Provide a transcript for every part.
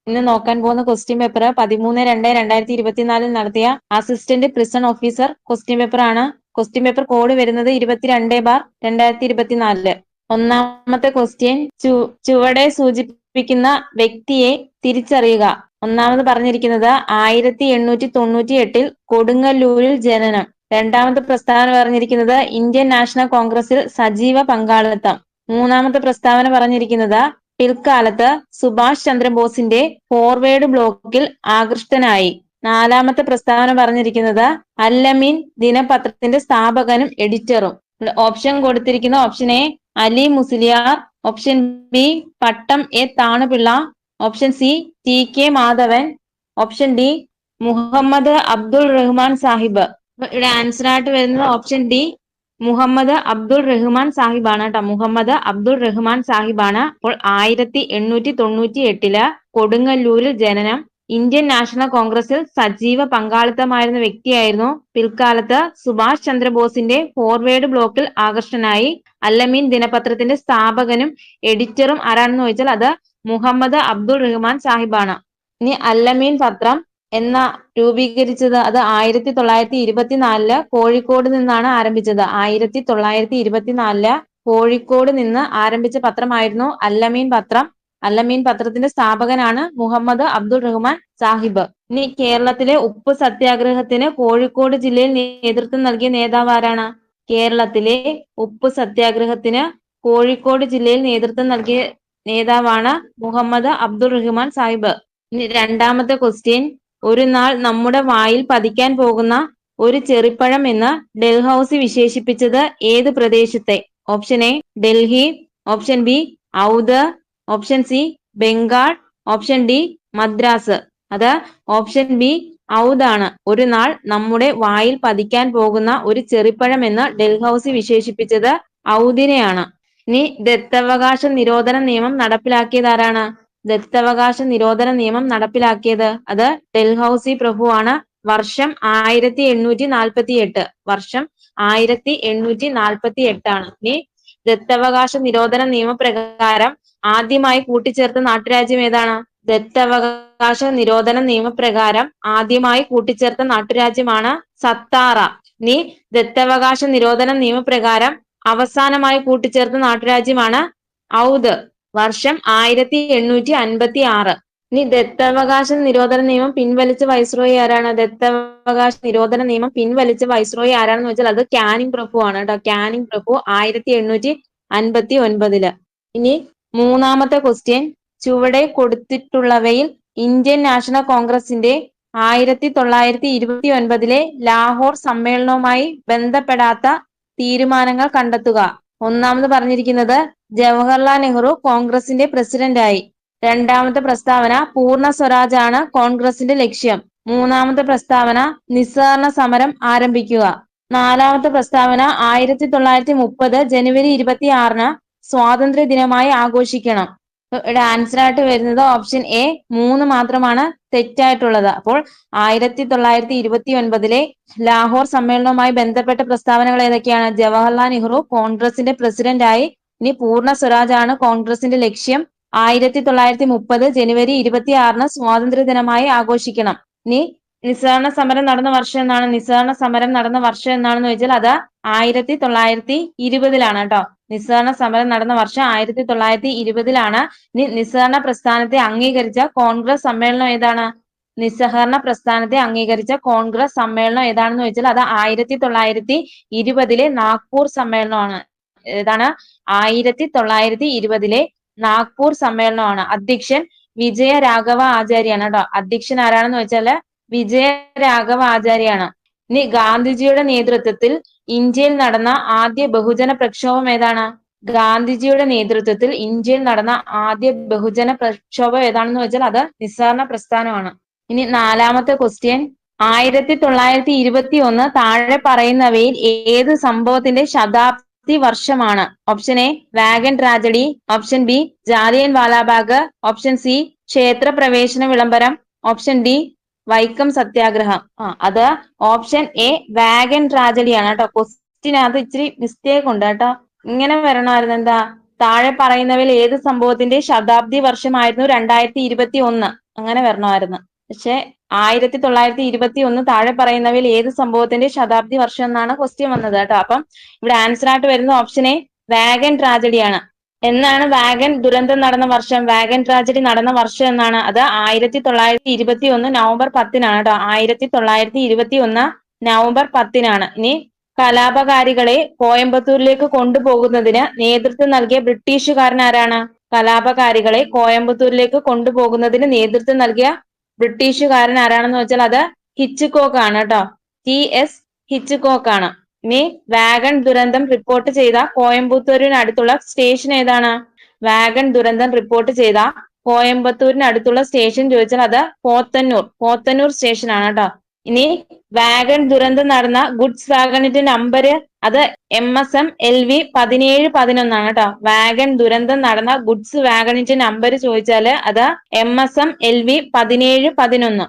ഇന്ന് നോക്കാൻ പോകുന്ന ക്വസ്റ്റ്യൻ പേപ്പർ 13/2/2024 നടത്തിയ assistant prison officer question paper ആണ്. ക്വസ്റ്റ്യൻ പേപ്പർ കോഡ് വരുന്നത് 22/2024. ഒന്നാമത്തെ ക്വസ്റ്റ്യൻ, ചുവടെ സൂചിപ്പിക്കുന്ന വ്യക്തിയെ തിരിച്ചറിയുക. ഒന്നാമത് പറഞ്ഞിരിക്കുന്നത് 1898 കൊടുങ്ങല്ലൂരിൽ ജനനം. രണ്ടാമത്തെ പ്രസ്താവന പറഞ്ഞിരിക്കുന്നത് ഇന്ത്യൻ നാഷണൽ കോൺഗ്രസിൽ സജീവ പങ്കാളിത്തം. മൂന്നാമത്തെ പ്രസ്താവന പറഞ്ഞിരിക്കുന്നത് പിൽക്കാലത്ത് സുഭാഷ് ചന്ദ്രബോസിന്റെ ഫോർവേഡ് ബ്ലോക്കിൽ ആകൃഷ്ടനായി. നാലാമത്തെ പ്രസ്താവന പറഞ്ഞിരിക്കുന്നത് അല്ലമീൻ ദിനപത്രത്തിന്റെ സ്ഥാപകനും എഡിറ്ററും. ഓപ്ഷൻ കൊടുത്തിരിക്കുന്ന option A Ali Musliyar, option B Pattom A Thanu Pillai, option C T K Madhavan, option D Muhammad Abdul Rahman Sahib. ഇവിടെ ആൻസർ ആയിട്ട് വരുന്നത് ഓപ്ഷൻ ഡി മുഹമ്മദ് അബ്ദുൾ റഹ്മാൻ സാഹിബാണ് കേട്ടോ. മുഹമ്മദ് അബ്ദുൾ റഹ്മാൻ സാഹിബാണ്. അപ്പോൾ 1898 കൊടുങ്ങല്ലൂരിൽ ജനനം. ഇന്ത്യൻ നാഷണൽ കോൺഗ്രസിൽ സജീവ പങ്കാളിത്തമായിരുന്ന വ്യക്തിയായിരുന്നു. പിൽക്കാലത്ത് സുഭാഷ് ചന്ദ്രബോസിന്റെ ഫോർവേഡ് ബ്ലോക്കിൽ ആകർഷനായി. അല്ലമീൻ ദിനപത്രത്തിന്റെ സ്ഥാപകനും എഡിറ്ററും ആരാണെന്ന് ചോദിച്ചാൽ അത് മുഹമ്മദ് അബ്ദുൾ റഹ്മാൻ സാഹിബാണ്. ഇനി അല്ലമീൻ പത്രം രൂപീകരിച്ചത് അത് 1924 കോഴിക്കോട് നിന്നാണ് ആരംഭിച്ചത്. 1924 കോഴിക്കോട് നിന്ന് ആരംഭിച്ച പത്രമായിരുന്നു അല്ലമീൻ പത്രം. അല്ലമീൻ പത്രത്തിന്റെ സ്ഥാപകനാണ് മുഹമ്മദ് അബ്ദുൾ റഹ്മാൻ സാഹിബ്. ഇനി കേരളത്തിലെ ഉപ്പ് സത്യാഗ്രഹത്തിന് കോഴിക്കോട് ജില്ലയിൽ നേതൃത്വം നൽകിയ നേതാവ് ആരാണ്? കേരളത്തിലെ ഉപ്പ് സത്യാഗ്രഹത്തിന് കോഴിക്കോട് ജില്ലയിൽ നേതൃത്വം നൽകിയ നേതാവാണ് മുഹമ്മദ് അബ്ദുൾ റഹ്മാൻ സാഹിബ്. ഇനി രണ്ടാമത്തെ ക്വസ്റ്റ്യൻ, ഒരു നാൾ നമ്മുടെ വായിൽ പതിക്കാൻ പോകുന്ന ഒരു ചെറിപ്പഴം എന്ന് ഡൽഹൌസി വിശേഷിപ്പിച്ചത് ഏത് പ്രദേശത്തെ? Option A Delhi, option B Awadh, option C Bengal, option D Madras. അത് ഓപ്ഷൻ ബി ഔധ് ആണ്. ഒരു നാൾ നമ്മുടെ വായിൽ പതിക്കാൻ പോകുന്ന ഒരു ചെറിപ്പഴം എന്ന് ഡൽഹൌസി വിശേഷിപ്പിച്ചത് ഔധിനെയാണ്. ഇനി ദത്തവകാശ നിരോധന നിയമം നടപ്പിലാക്കിയത് ആരാണ്? ദത്തവകാശ നിരോധന നിയമം നടപ്പിലാക്കിയത് അത് ഡൽഹൌസി പ്രഭുവാണ്. വർഷം 1848. വർഷം 1848 ആണ്. ഇനി ദത്തവകാശ നിരോധന നിയമപ്രകാരം ആദ്യമായി കൂട്ടിച്ചേർത്ത നാട്ടുരാജ്യം ഏതാണ്? ദത്തവകാശ നിരോധന നിയമപ്രകാരം ആദ്യമായി കൂട്ടിച്ചേർത്ത നാട്ടുരാജ്യമാണ് സത്താറ. ഇനി ദത്തവകാശ നിരോധന നിയമപ്രകാരം അവസാനമായി കൂട്ടിച്ചേർത്ത നാട്ടുരാജ്യമാണ് ഔധ്. വർഷം 1856. ഇനി ദത്തവകാശ നിരോധന നിയമം പിൻവലിച്ച വൈസ്രോയി ആരാണ്? ദത്തവകാശ നിരോധന നിയമം പിൻവലിച്ച വൈസ്രോയി ആരാണെന്ന് വെച്ചാൽ അത് കാനിങ് പ്രഭു ആണ് കേട്ടോ. കാനിങ് പ്രഭു 1859. ഇനി മൂന്നാമത്തെ ക്വസ്റ്റ്യൻ, ചുവടെ കൊടുത്തിട്ടുള്ളവയിൽ ഇന്ത്യൻ നാഷണൽ കോൺഗ്രസിന്റെ 1929 ലാഹോർ സമ്മേളനവുമായി ബന്ധപ്പെടാത്ത തീരുമാനങ്ങൾ കണ്ടെത്തുക. ഒന്നാമത് പറഞ്ഞിരിക്കുന്നത് ജവഹർലാൽ നെഹ്റു കോൺഗ്രസിന്റെ പ്രസിഡന്റായി. രണ്ടാമത്തെ പ്രസ്താവന പൂർണ്ണ സ്വരാജ് ആണ് കോൺഗ്രസിന്റെ ലക്ഷ്യം. മൂന്നാമത്തെ പ്രസ്താവന നിസ്സഹകരണ സമരം ആരംഭിക്കുക. നാലാമത്തെ പ്രസ്താവന 1930 ജനുവരി 26 സ്വാതന്ത്ര്യ ദിനമായി ആഘോഷിക്കണം. ഇവിടെ ആൻസർ ആയിട്ട് വരുന്നത് ഓപ്ഷൻ എ 3 മാത്രമാണ് തെറ്റായിട്ടുള്ളത്. അപ്പോൾ 1929 ലാഹോർ സമ്മേളനവുമായി ബന്ധപ്പെട്ട പ്രസ്താവനകൾ ഏതൊക്കെയാണ്? ജവഹർലാൽ നെഹ്റു കോൺഗ്രസിന്റെ പ്രസിഡന്റായി. ഇനി പൂർണ്ണ സ്വരാജ് ആണ് കോൺഗ്രസിന്റെ ലക്ഷ്യം. 1930 ജനുവരി 26 സ്വാതന്ത്ര്യ ദിനമായി ആഘോഷിക്കണം. ഇനി നിസ്സഹകരണ സമരം നടന്ന വർഷം എന്നാണ്? നിസ്സഹകരണ സമരം നടന്ന വർഷം എന്നാണെന്ന് ചോദിച്ചാൽ അത് 1920 കേട്ടോ. നിസ്സഹകരണ സമരം നടന്ന വർഷം 1920. ഇനി നിസ്സഹകരണ പ്രസ്ഥാനത്തെ അംഗീകരിച്ച കോൺഗ്രസ് സമ്മേളനം ഏതാണ്? നിസ്സഹകരണ പ്രസ്ഥാനത്തെ അംഗീകരിച്ച കോൺഗ്രസ് സമ്മേളനം ഏതാണെന്ന് ചോദിച്ചാൽ അത് 1920 നാഗ്പൂർ സമ്മേളനമാണ്. ഏതാണ്? 1920 നാഗ്പൂർ സമ്മേളനമാണ്. അധ്യക്ഷൻ വിജയ രാഘവ ആചാര്യാണ് കേട്ടോ. അധ്യക്ഷൻ ആരാണെന്ന് വെച്ചാല് വിജയ രാഘവ ആചാര്യാണ്. ഇനി ഗാന്ധിജിയുടെ നേതൃത്വത്തിൽ ഇന്ത്യയിൽ നടന്ന ആദ്യ ബഹുജന പ്രക്ഷോഭം ഏതാണ്? ഗാന്ധിജിയുടെ നേതൃത്വത്തിൽ ഇന്ത്യയിൽ നടന്ന ആദ്യ ബഹുജന പ്രക്ഷോഭം ഏതാണെന്ന് വെച്ചാൽ അത് നിസ്സഹകരണ പ്രസ്ഥാനമാണ്. ഇനി നാലാമത്തെ ക്വസ്റ്റ്യൻ, 1921 താഴെ പറയുന്നവയിൽ ഏത് സംഭവത്തിന്റെ ശതാബ്ദി വർഷമാണ്? Option A wagon tragedy, option B Jallian Walabagh, option C ക്ഷേത്ര പ്രവേശന വിളംബരം, ഓപ്ഷൻ ഡി വൈക്കം സത്യാഗ്രഹം. അത് ഓപ്ഷൻ എ വാഗൻ ട്രാജഡി ആണ് കേട്ടോ. ക്വസ്റ്റിനകത്ത് ഇച്ചിരി മിസ്റ്റേക്ക് ഉണ്ട് കേട്ടോ. ഇങ്ങനെ വരണമായിരുന്നു, എന്താ താഴെ പറയുന്നവയിൽ ഏത് സംഭവത്തിന്റെ ശതാബ്ദി വർഷമായിരുന്നു 2021? അങ്ങനെ വരണമായിരുന്നു. പക്ഷെ 1921 താഴെ പറയുന്നവയിൽ ഏത് സംഭവത്തിന്റെ ശതാബ്ദി വർഷം എന്നാണ് ക്വസ്റ്റ്യൻ വന്നത് കേട്ടോ. അപ്പം ഇവിടെ ആൻസർ ആയിട്ട് വരുന്ന ഓപ്ഷൻ എ വാഗൻ ട്രാജഡിയാണ്. എന്നാണ് വാഗൻ ദുരന്തം നടന്ന വർഷം? വാഗൻ ട്രാജഡി നടന്ന വർഷം എന്നാണ്? അത് 1921 നവംബർ 10-നാണ് കേട്ടോ. 1921 നവംബർ 10-നാണ്. ഇനി കലാപകാരികളെ കോയമ്പത്തൂരിലേക്ക് കൊണ്ടുപോകുന്നതിന് നേതൃത്വം നൽകിയ ബ്രിട്ടീഷുകാരൻ ആരാണ്? കലാപകാരികളെ കോയമ്പത്തൂരിലേക്ക് കൊണ്ടുപോകുന്നതിന് നേതൃത്വം നൽകിയ ബ്രിട്ടീഷുകാരൻ ആരാണെന്ന് വെച്ചാൽ അത് ഹിച്ച്കോക്ക് ആണ് കേട്ടോ. TS ഹിച്ച്കോക്ക് ആണ്. ഇനി വാഗൺ ദുരന്തം റിപ്പോർട്ട് ചെയ്ത കോയമ്പത്തൂരിനടുത്തുള്ള സ്റ്റേഷൻ ഏതാണ്? വാഗൺ ദുരന്തം റിപ്പോർട്ട് ചെയ്ത കോയമ്പത്തൂരിനടുത്തുള്ള സ്റ്റേഷൻ ചോദിച്ചാൽ അത് പോത്തന്നൂർ സ്റ്റേഷൻ ആണ് കേട്ടോ. ഇനി വാഗൺ ദുരന്തം നടന്ന ഗുഡ്സ് വാഗണിന്റെ നമ്പർ അത് MSM LV 1711 കേട്ടോ. വാഗൺ ദുരന്തം നടന്ന ഗുഡ്സ് വാഗണിന്റെ നമ്പർ ചോദിച്ചാല് അത് MSM LV 1711.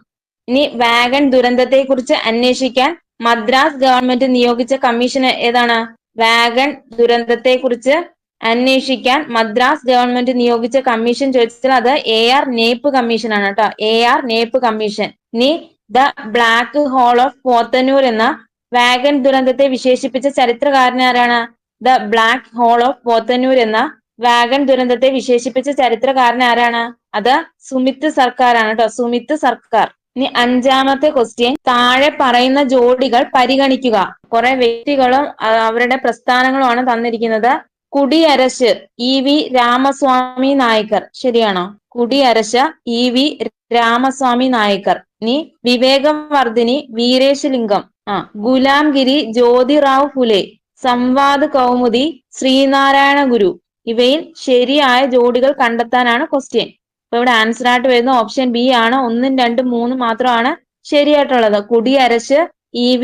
ഇനി വാഗൺ ദുരന്തത്തെ കുറിച്ച് അന്വേഷിക്കാൻ മദ്രാസ് ഗവൺമെന്റ് നിയോഗിച്ച കമ്മീഷൻ ഏതാണ്? വാഗൺ ദുരന്തത്തെ കുറിച്ച് അന്വേഷിക്കാൻ മദ്രാസ് ഗവൺമെന്റ് നിയോഗിച്ച കമ്മീഷൻ ചോദിച്ചാൽ അത് AR നേപ്പ് കമ്മീഷൻ ആണ് കേട്ടോ. AR Knapp commission. ഇനി the black hole of Podanur എന്ന വാഗൺ ദുരന്തത്തെ വിശേഷിപ്പിച്ച ചരിത്രകാരൻ ആരാണ്? The black hole of Podanur എന്ന വാഗൺ ദുരന്തത്തെ വിശേഷിപ്പിച്ച ചരിത്രകാരൻ ആരാണ്? അത് സുമിത് സർക്കാർ ആണ് കേട്ടോ. സുമിത് സർക്കാർ. ഇനി 5-ാമത്തെ ക്വസ്റ്റ്യൻ, താഴെ പറയുന്ന ജോഡികൾ പരിഗണിക്കുക. കുറെ വ്യക്തികളും അവരുടെ പ്രസ്ഥാനങ്ങളുമാണ് തന്നിരിക്കുന്നത്. കുടിയരശ് EV രാമസ്വാമി നായ്ക്കർ, ശരിയാണോ? കുടിയരശ് EV രാമസ്വാമി നായ്ക്കർ. ഇനി വിവേകവർദ്ധിനി വീരേശലിംഗം, ഗുലാംഗിരി ജ്യോതിറാവ് ഫുലെ, സംവാദ് കൗമുദി ശ്രീനാരായണ ഗുരു. ഇവയിൽ ശരിയായ ജോഡികൾ കണ്ടെത്താനാണ് ക്വസ്റ്റ്യൻ. അപ്പൊ ഇവിടെ ആൻസർ ആയിട്ട് വരുന്ന ഓപ്ഷൻ ബി ആണ്. 1, 2, 3 മാത്രമാണ് ശരിയായിട്ടുള്ളത്. കുടിയരശ് EV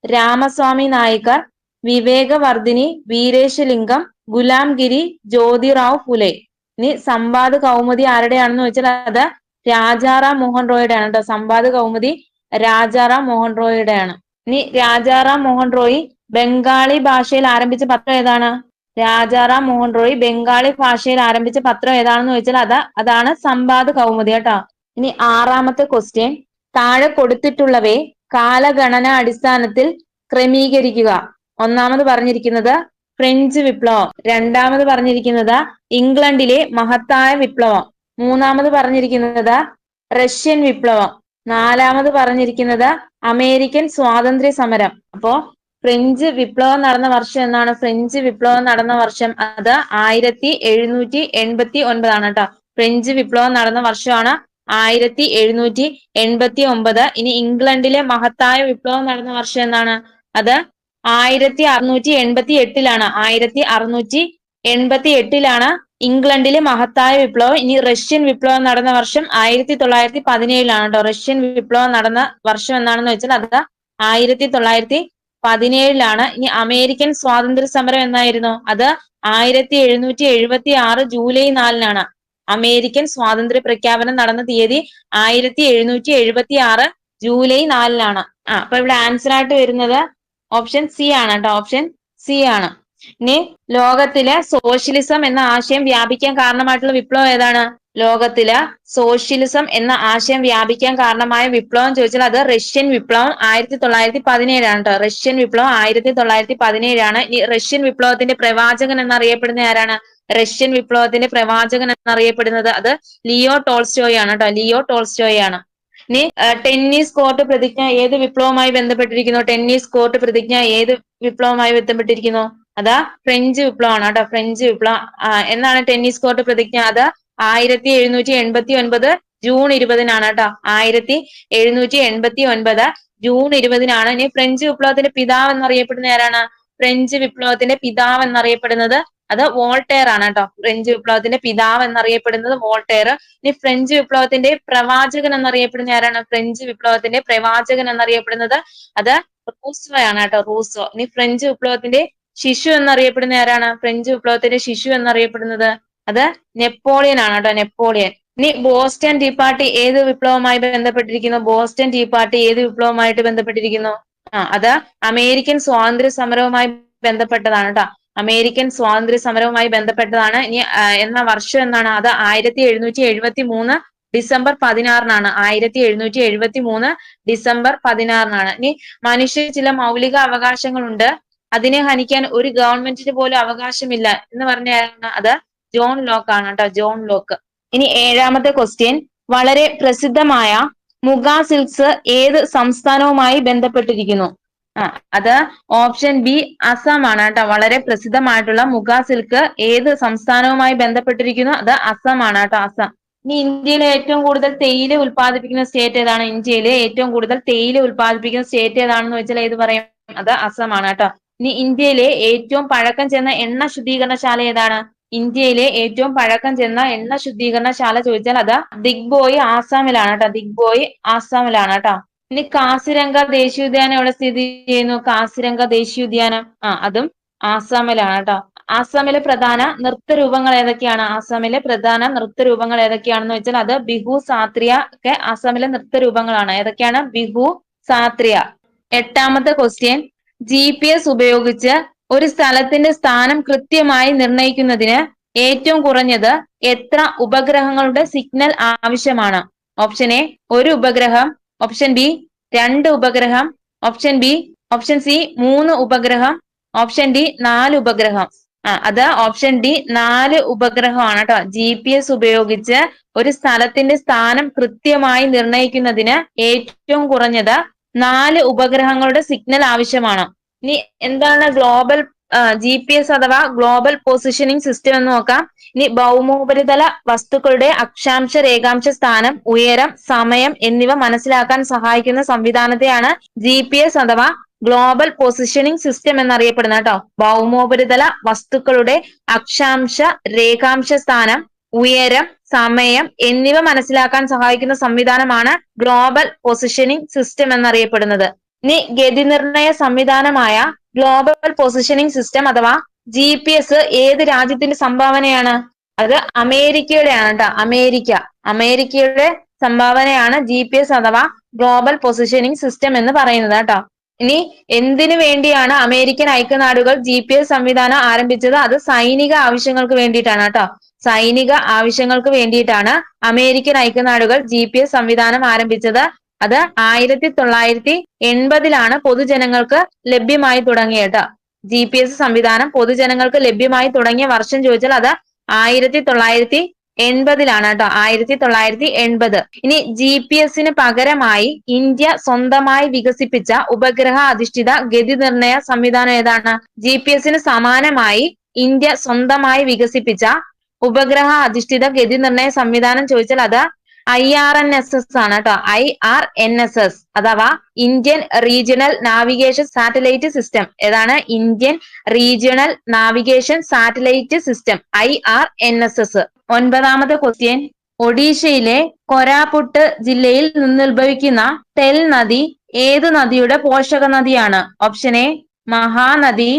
രാമസ്വാമി നായ്ക്കർ, വിവേകവർദ്ധിനി വീരേശലിംഗം, ഗുലാംഗിരി ജ്യോതിറാവ് ഫുലെ. ഇനി സംവാദ് കൗമുദി ആരുടെയാണെന്ന് വെച്ചാൽ അത് രാജാറാം മോഹൻ റോയുടെ ആണ് കേട്ടോ. സംവാദ് കൗമുദി രാജാറാം മോഹൻ റോയുടെയാണ്. ഇനി രാജാറാം മോഹൻ റോയ് ബംഗാളി ഭാഷയിൽ ആരംഭിച്ച പത്രം ഏതാണ്? രാജാറാം മോഹൻ റോയ് ബംഗാളി ഭാഷയിൽ ആരംഭിച്ച പത്രം ഏതാണെന്ന് ചോദിച്ചാൽ അതാണ് സംവാദ് കൗമുദി കേട്ടോ. ഇനി 6-ാമത്തെ ക്വസ്റ്റ്യൻ, താഴെ കൊടുത്തിട്ടുള്ളവയെ കാലഗണന അടിസ്ഥാനത്തിൽ ക്രമീകരിക്കുക. ഒന്നാമത് പറഞ്ഞിരിക്കുന്നത് ഫ്രഞ്ച് വിപ്ലവം, രണ്ടാമത് പറഞ്ഞിരിക്കുന്നത് ഇംഗ്ലണ്ടിലെ മഹത്തായ വിപ്ലവം, മൂന്നാമത് പറഞ്ഞിരിക്കുന്നത് റഷ്യൻ വിപ്ലവം, നാലാമത് പറഞ്ഞിരിക്കുന്നത് അമേരിക്കൻ സ്വാതന്ത്ര്യ സമരം. അപ്പോ ഫ്രഞ്ച് വിപ്ലവം നടന്ന വർഷം എന്നാണ്? ഫ്രഞ്ച് വിപ്ലവം നടന്ന വർഷം അത് 1789 ആണ് കേട്ടോ. ഫ്രഞ്ച് വിപ്ലവം നടന്ന വർഷമാണ് 1789. ഇനി ഇംഗ്ലണ്ടിലെ മഹത്തായ വിപ്ലവം നടന്ന വർഷം എന്നാണ്? അത് 1688-ലാണ്. 1688-ലാണ് ഇംഗ്ലണ്ടിലെ മഹത്തായ വിപ്ലവം. ഇനി റഷ്യൻ വിപ്ലവം നടന്ന വർഷം 1917-ലാണ് കേട്ടോ. റഷ്യൻ വിപ്ലവം നടന്ന വർഷം എന്നാണെന്ന് വെച്ചാൽ അത് 1917-ലാണ്. ഇനി അമേരിക്കൻ സ്വാതന്ത്ര്യ സമരം എന്നായിരുന്നു? അത് 1776 ജൂലൈ 4-നാണ്. അമേരിക്കൻ സ്വാതന്ത്ര്യ പ്രഖ്യാപനം നടന്ന തീയതി 1776 ജൂലൈ 4-നാണ്. അപ്പൊ ഇവിടെ ആൻസർ ആയിട്ട് വരുന്നത് ഓപ്ഷൻ സി ആണ് കേട്ടോ. ഓപ്ഷൻ സി ആണ്. ഇനി ലോകത്തിലെ സോഷ്യലിസം എന്ന ആശയം വ്യാപിക്കാൻ കാരണമായിട്ടുള്ള വിപ്ലവം ഏതാണ്? ലോകത്തില് സോഷ്യലിസം എന്ന ആശയം വ്യാപിക്കാൻ കാരണമായ വിപ്ലവം ചോദിച്ചാൽ അത് റഷ്യൻ വിപ്ലവം 1917-ആണ് കേട്ടോ. റഷ്യൻ വിപ്ലവം 1917-ആണ്. ഈ റഷ്യൻ വിപ്ലവത്തിന്റെ പ്രവാചകൻ എന്നറിയപ്പെടുന്ന ആരാണ്? റഷ്യൻ വിപ്ലവത്തിന്റെ പ്രവാചകൻ എന്നറിയപ്പെടുന്നത് അത് ലിയോ ടോൾസ്റ്റോയ് ആണ് കേട്ടോ. ലിയോ ടോൾസ്റ്റോയ് ആണ്. ഇനി ടെന്നീസ് കോർട്ട് പ്രതിജ്ഞ ഏത് വിപ്ലവവുമായി ബന്ധപ്പെട്ടിരിക്കുന്നു? ടെന്നീസ് കോർട്ട് പ്രതിജ്ഞ ഏത് വിപ്ലവവുമായി ബന്ധപ്പെട്ടിരിക്കുന്നു? അതാ ഫ്രഞ്ച് വിപ്ലവമാണ് കേട്ടോ. ഫ്രഞ്ച് വിപ്ലവം. എന്നാണ് ടെന്നീസ് കോർട്ട് പ്രതിജ്ഞ? അത് 1789 ജൂൺ 20-നാണ് കേട്ടോ. 1789 ജൂൺ 20-നാണ്. ഇനി ഫ്രഞ്ച് വിപ്ലവത്തിന്റെ പിതാവ് എന്നറിയപ്പെടുന്ന ആരാണ്? ഫ്രഞ്ച് വിപ്ലവത്തിന്റെ പിതാവ് എന്നറിയപ്പെടുന്നത് അത് വോൾട്ടയർ ആണ് കേട്ടോ. ഫ്രഞ്ച് വിപ്ലവത്തിന്റെ പിതാവ് എന്നറിയപ്പെടുന്നത് വോൾട്ടയർ. ഇനി ഫ്രഞ്ച് വിപ്ലവത്തിന്റെ പ്രവാചകൻ എന്നറിയപ്പെടുന്ന ആരാണ്? ഫ്രഞ്ച് വിപ്ലവത്തിന്റെ പ്രവാചകൻ എന്നറിയപ്പെടുന്നത് അത് റൂസോ ആണ് കേട്ടോ. റൂസോ. ഇനി ഫ്രഞ്ച് വിപ്ലവത്തിന്റെ ശിശു എന്നറിയപ്പെടുന്ന ആരാണ്? ഫ്രഞ്ച് വിപ്ലവത്തിന്റെ ശിശു എന്നറിയപ്പെടുന്നത് അത് നെപ്പോളിയൻ ആണ് കേട്ടോ. നെപ്പോളിയൻ. ഇനി ബോസ്റ്റൺ ടീ പാർട്ടി ഏത് വിപ്ലവവുമായി ബന്ധപ്പെട്ടിരിക്കുന്നു? ബോസ്റ്റൺ ടീ പാർട്ടി ഏത് വിപ്ലവവുമായിട്ട് ബന്ധപ്പെട്ടിരിക്കുന്നു? അത് അമേരിക്കൻ സ്വാതന്ത്ര്യ സമരവുമായി ബന്ധപ്പെട്ടതാണ് കേട്ടോ. അമേരിക്കൻ സ്വാതന്ത്ര്യ സമരവുമായി ബന്ധപ്പെട്ടതാണ്. ഇനി എന്ന വർഷം എന്നാണ്? അത് 1773 ഡിസംബർ 16-നാണ്. 1773 ഡിസംബർ 16-നാണ്. ഇനി മനുഷ്യ ചില മൗലിക അവകാശങ്ങളുണ്ട്, അതിനെ ഹനിക്കാൻ ഒരു ഗവൺമെന്റിന് പോലും അവകാശമില്ല എന്ന് പറഞ്ഞാണ് അത് ജോൺ ലോക്ക് ആണ് കേട്ടോ, ജോൺ ലോക്ക്. ഇനി 7ാമത്തെ ക്വസ്റ്റ്യൻ, വളരെ പ്രസിദ്ധമായ മുഗ സിൽക്സ് ഏത് സംസ്ഥാനവുമായി ബന്ധപ്പെട്ടിരിക്കുന്നു? അത് ഓപ്ഷൻ ബി അസം ആണ് കേട്ടോ. വളരെ പ്രസിദ്ധമായിട്ടുള്ള മുഗ സിൽക്ക് ഏത് സംസ്ഥാനവുമായി ബന്ധപ്പെട്ടിരിക്കുന്നു? അത് അസം ആണ് കേട്ടോ, അസം. ഇനി ഇന്ത്യയിലെ ഏറ്റവും കൂടുതൽ തേയില ഉൽപ്പാദിപ്പിക്കുന്ന സ്റ്റേറ്റ് ഏതാണ്? ഇന്ത്യയിലെ ഏറ്റവും കൂടുതൽ തേയില ഉൽപ്പാദിപ്പിക്കുന്ന സ്റ്റേറ്റ് ഏതാണെന്ന് വെച്ചാൽ ഏത് പറയും? അത് അസം ആണ് കേട്ടോ. ഇനി ഇന്ത്യയിലെ ഏറ്റവും പഴക്കം ചെന്ന എണ്ണ ശുദ്ധീകരണശാല ഏതാണ്? ഇന്ത്യയിലെ ഏറ്റവും പഴക്കം ചെന്ന എണ്ണ ശുദ്ധീകരണശാല ചോദിച്ചാൽ അത് ദിഗ്ബോയ് ആസാമിലാണ് കേട്ടോ, ദിഗ്ബോയ് ആസാമിലാണ് കേട്ടോ. ഇനി കാസിരംഗ ദേശീയോദ്യാനം എവിടെ സ്ഥിതി ചെയ്യുന്നു? കാസിരംഗ ദേശീയോദ്യാനം അതും ആസാമിലാണ് കേട്ടോ. ആസാമിലെ പ്രധാന നൃത്തരൂപങ്ങൾ ഏതൊക്കെയാണ്? ആസാമിലെ പ്രധാന നൃത്തരൂപങ്ങൾ ഏതൊക്കെയാണെന്ന് വെച്ചാൽ അത് ബിഹു, സാത്രിയ ഒക്കെ ആസാമിലെ നൃത്തരൂപങ്ങളാണ്. ഏതൊക്കെയാണ്? ബിഹു, സാത്രിയ. 8ാമത്തെ ക്വസ്റ്റ്യൻ, GPS ഉപയോഗിച്ച് ഒരു സ്ഥലത്തിന്റെ സ്ഥാനം കൃത്യമായി നിർണയിക്കുന്നതിന് ഏറ്റവും കുറഞ്ഞത് എത്ര ഉപഗ്രഹങ്ങളുടെ സിഗ്നൽ ആവശ്യമാണ്? ഓപ്ഷൻ എ 1 ഉപഗ്രഹം, ഓപ്ഷൻ ബി 2 ഉപഗ്രഹം, ഓപ്ഷൻ സി 3 ഉപഗ്രഹം, ഓപ്ഷൻ ഡി 4 ഉപഗ്രഹം. അത് ഓപ്ഷൻ ഡി 4 ഉപഗ്രഹമാണ് കേട്ടോ. GPS ഉപയോഗിച്ച് ഒരു സ്ഥലത്തിന്റെ സ്ഥാനം കൃത്യമായി നിർണയിക്കുന്നതിന് ഏറ്റവും കുറഞ്ഞത് 4 ഉപഗ്രഹങ്ങളുടെ സിഗ്നൽ ആവശ്യമാണ്. ഇനി എന്താണ് ഗ്ലോബൽ GPS അഥവാ ഗ്ലോബൽ പൊസിഷനിങ് സിസ്റ്റം എന്ന് നോക്കാം. ഇനി ഭൗമോപരിതല വസ്തുക്കളുടെ അക്ഷാംശ, രേഖാംശ സ്ഥാനം, ഉയരം, സമയം എന്നിവ മനസ്സിലാക്കാൻ സഹായിക്കുന്ന സംവിധാനത്തെയാണ് GPS അഥവാ ഗ്ലോബൽ പൊസിഷനിങ് സിസ്റ്റം എന്നറിയപ്പെടുന്നത് കേട്ടോ. ഭൗമോപരിതല വസ്തുക്കളുടെ അക്ഷാംശ, രേഖാംശ സ്ഥാനം, ഉയരം, സമയം എന്നിവ മനസ്സിലാക്കാൻ സഹായിക്കുന്ന സംവിധാനമാണ് ഗ്ലോബൽ പൊസിഷനിങ് സിസ്റ്റം എന്നറിയപ്പെടുന്നത്. ഇനി ഗതിനിർണയ സംവിധാനമായ ഗ്ലോബൽ പൊസിഷനിങ് സിസ്റ്റം അഥവാ GPS ഏത് രാജ്യത്തിന്റെ സംഭാവനയാണ്? അത് അമേരിക്കയുടെയാണ് കേട്ടോ, അമേരിക്കയുടെ സംഭാവനയാണ് GPS അഥവാ ഗ്ലോബൽ പൊസിഷനിങ് സിസ്റ്റം എന്ന് പറയുന്നത് കേട്ടോ. ഇനി എന്തിനു വേണ്ടിയാണ് അമേരിക്കൻ ഐക്യനാടുകൾ GPS സംവിധാനം ആരംഭിച്ചത്? അത് സൈനിക ആവശ്യങ്ങൾക്ക് വേണ്ടിയിട്ടാണ് കേട്ടോ, സൈനിക ആവശ്യങ്ങൾക്ക് വേണ്ടിയിട്ടാണ് അമേരിക്കൻ ഐക്യനാടുകൾ GPS സംവിധാനം ആരംഭിച്ചത്. അത് 1980-ലാണ് പൊതുജനങ്ങൾക്ക് ലഭ്യമായി തുടങ്ങിയത്. GPS സംവിധാനം പൊതുജനങ്ങൾക്ക് ലഭ്യമായി തുടങ്ങിയ വർഷം ചോദിച്ചാൽ അത് 1980-ലാണ് കേട്ടോ, 1980. ഇനി GPS-ന് പകരമായി ഇന്ത്യ സ്വന്തമായി വികസിപ്പിച്ച ഉപഗ്രഹ അധിഷ്ഠിത ഗതി നിർണയ സംവിധാനം ഏതാണ്? GPS-ന് സമാനമായി ഇന്ത്യ സ്വന്തമായി വികസിപ്പിച്ച ഉപഗ്രഹ അധിഷ്ഠിത ഗതി നിർണയ സംവിധാനം ചോദിച്ചാൽ അത് IRNSS ആണ് കേട്ടോ, IRNSS അഥവാ Indian regional navigation satellite system. ഏതാണ്? Indian regional navigation satellite system, IRNSS. 9ാമത്തെ ക്വസ്റ്റ്യൻ, ഒഡീഷയിലെ കൊരാപുട്ട് ജില്ലയിൽ നിന്നുത്ഭവിക്കുന്ന ടെൽ നദി ഏത് നദിയുടെ പോഷക നദിയാണ്? Option A Mahanadi,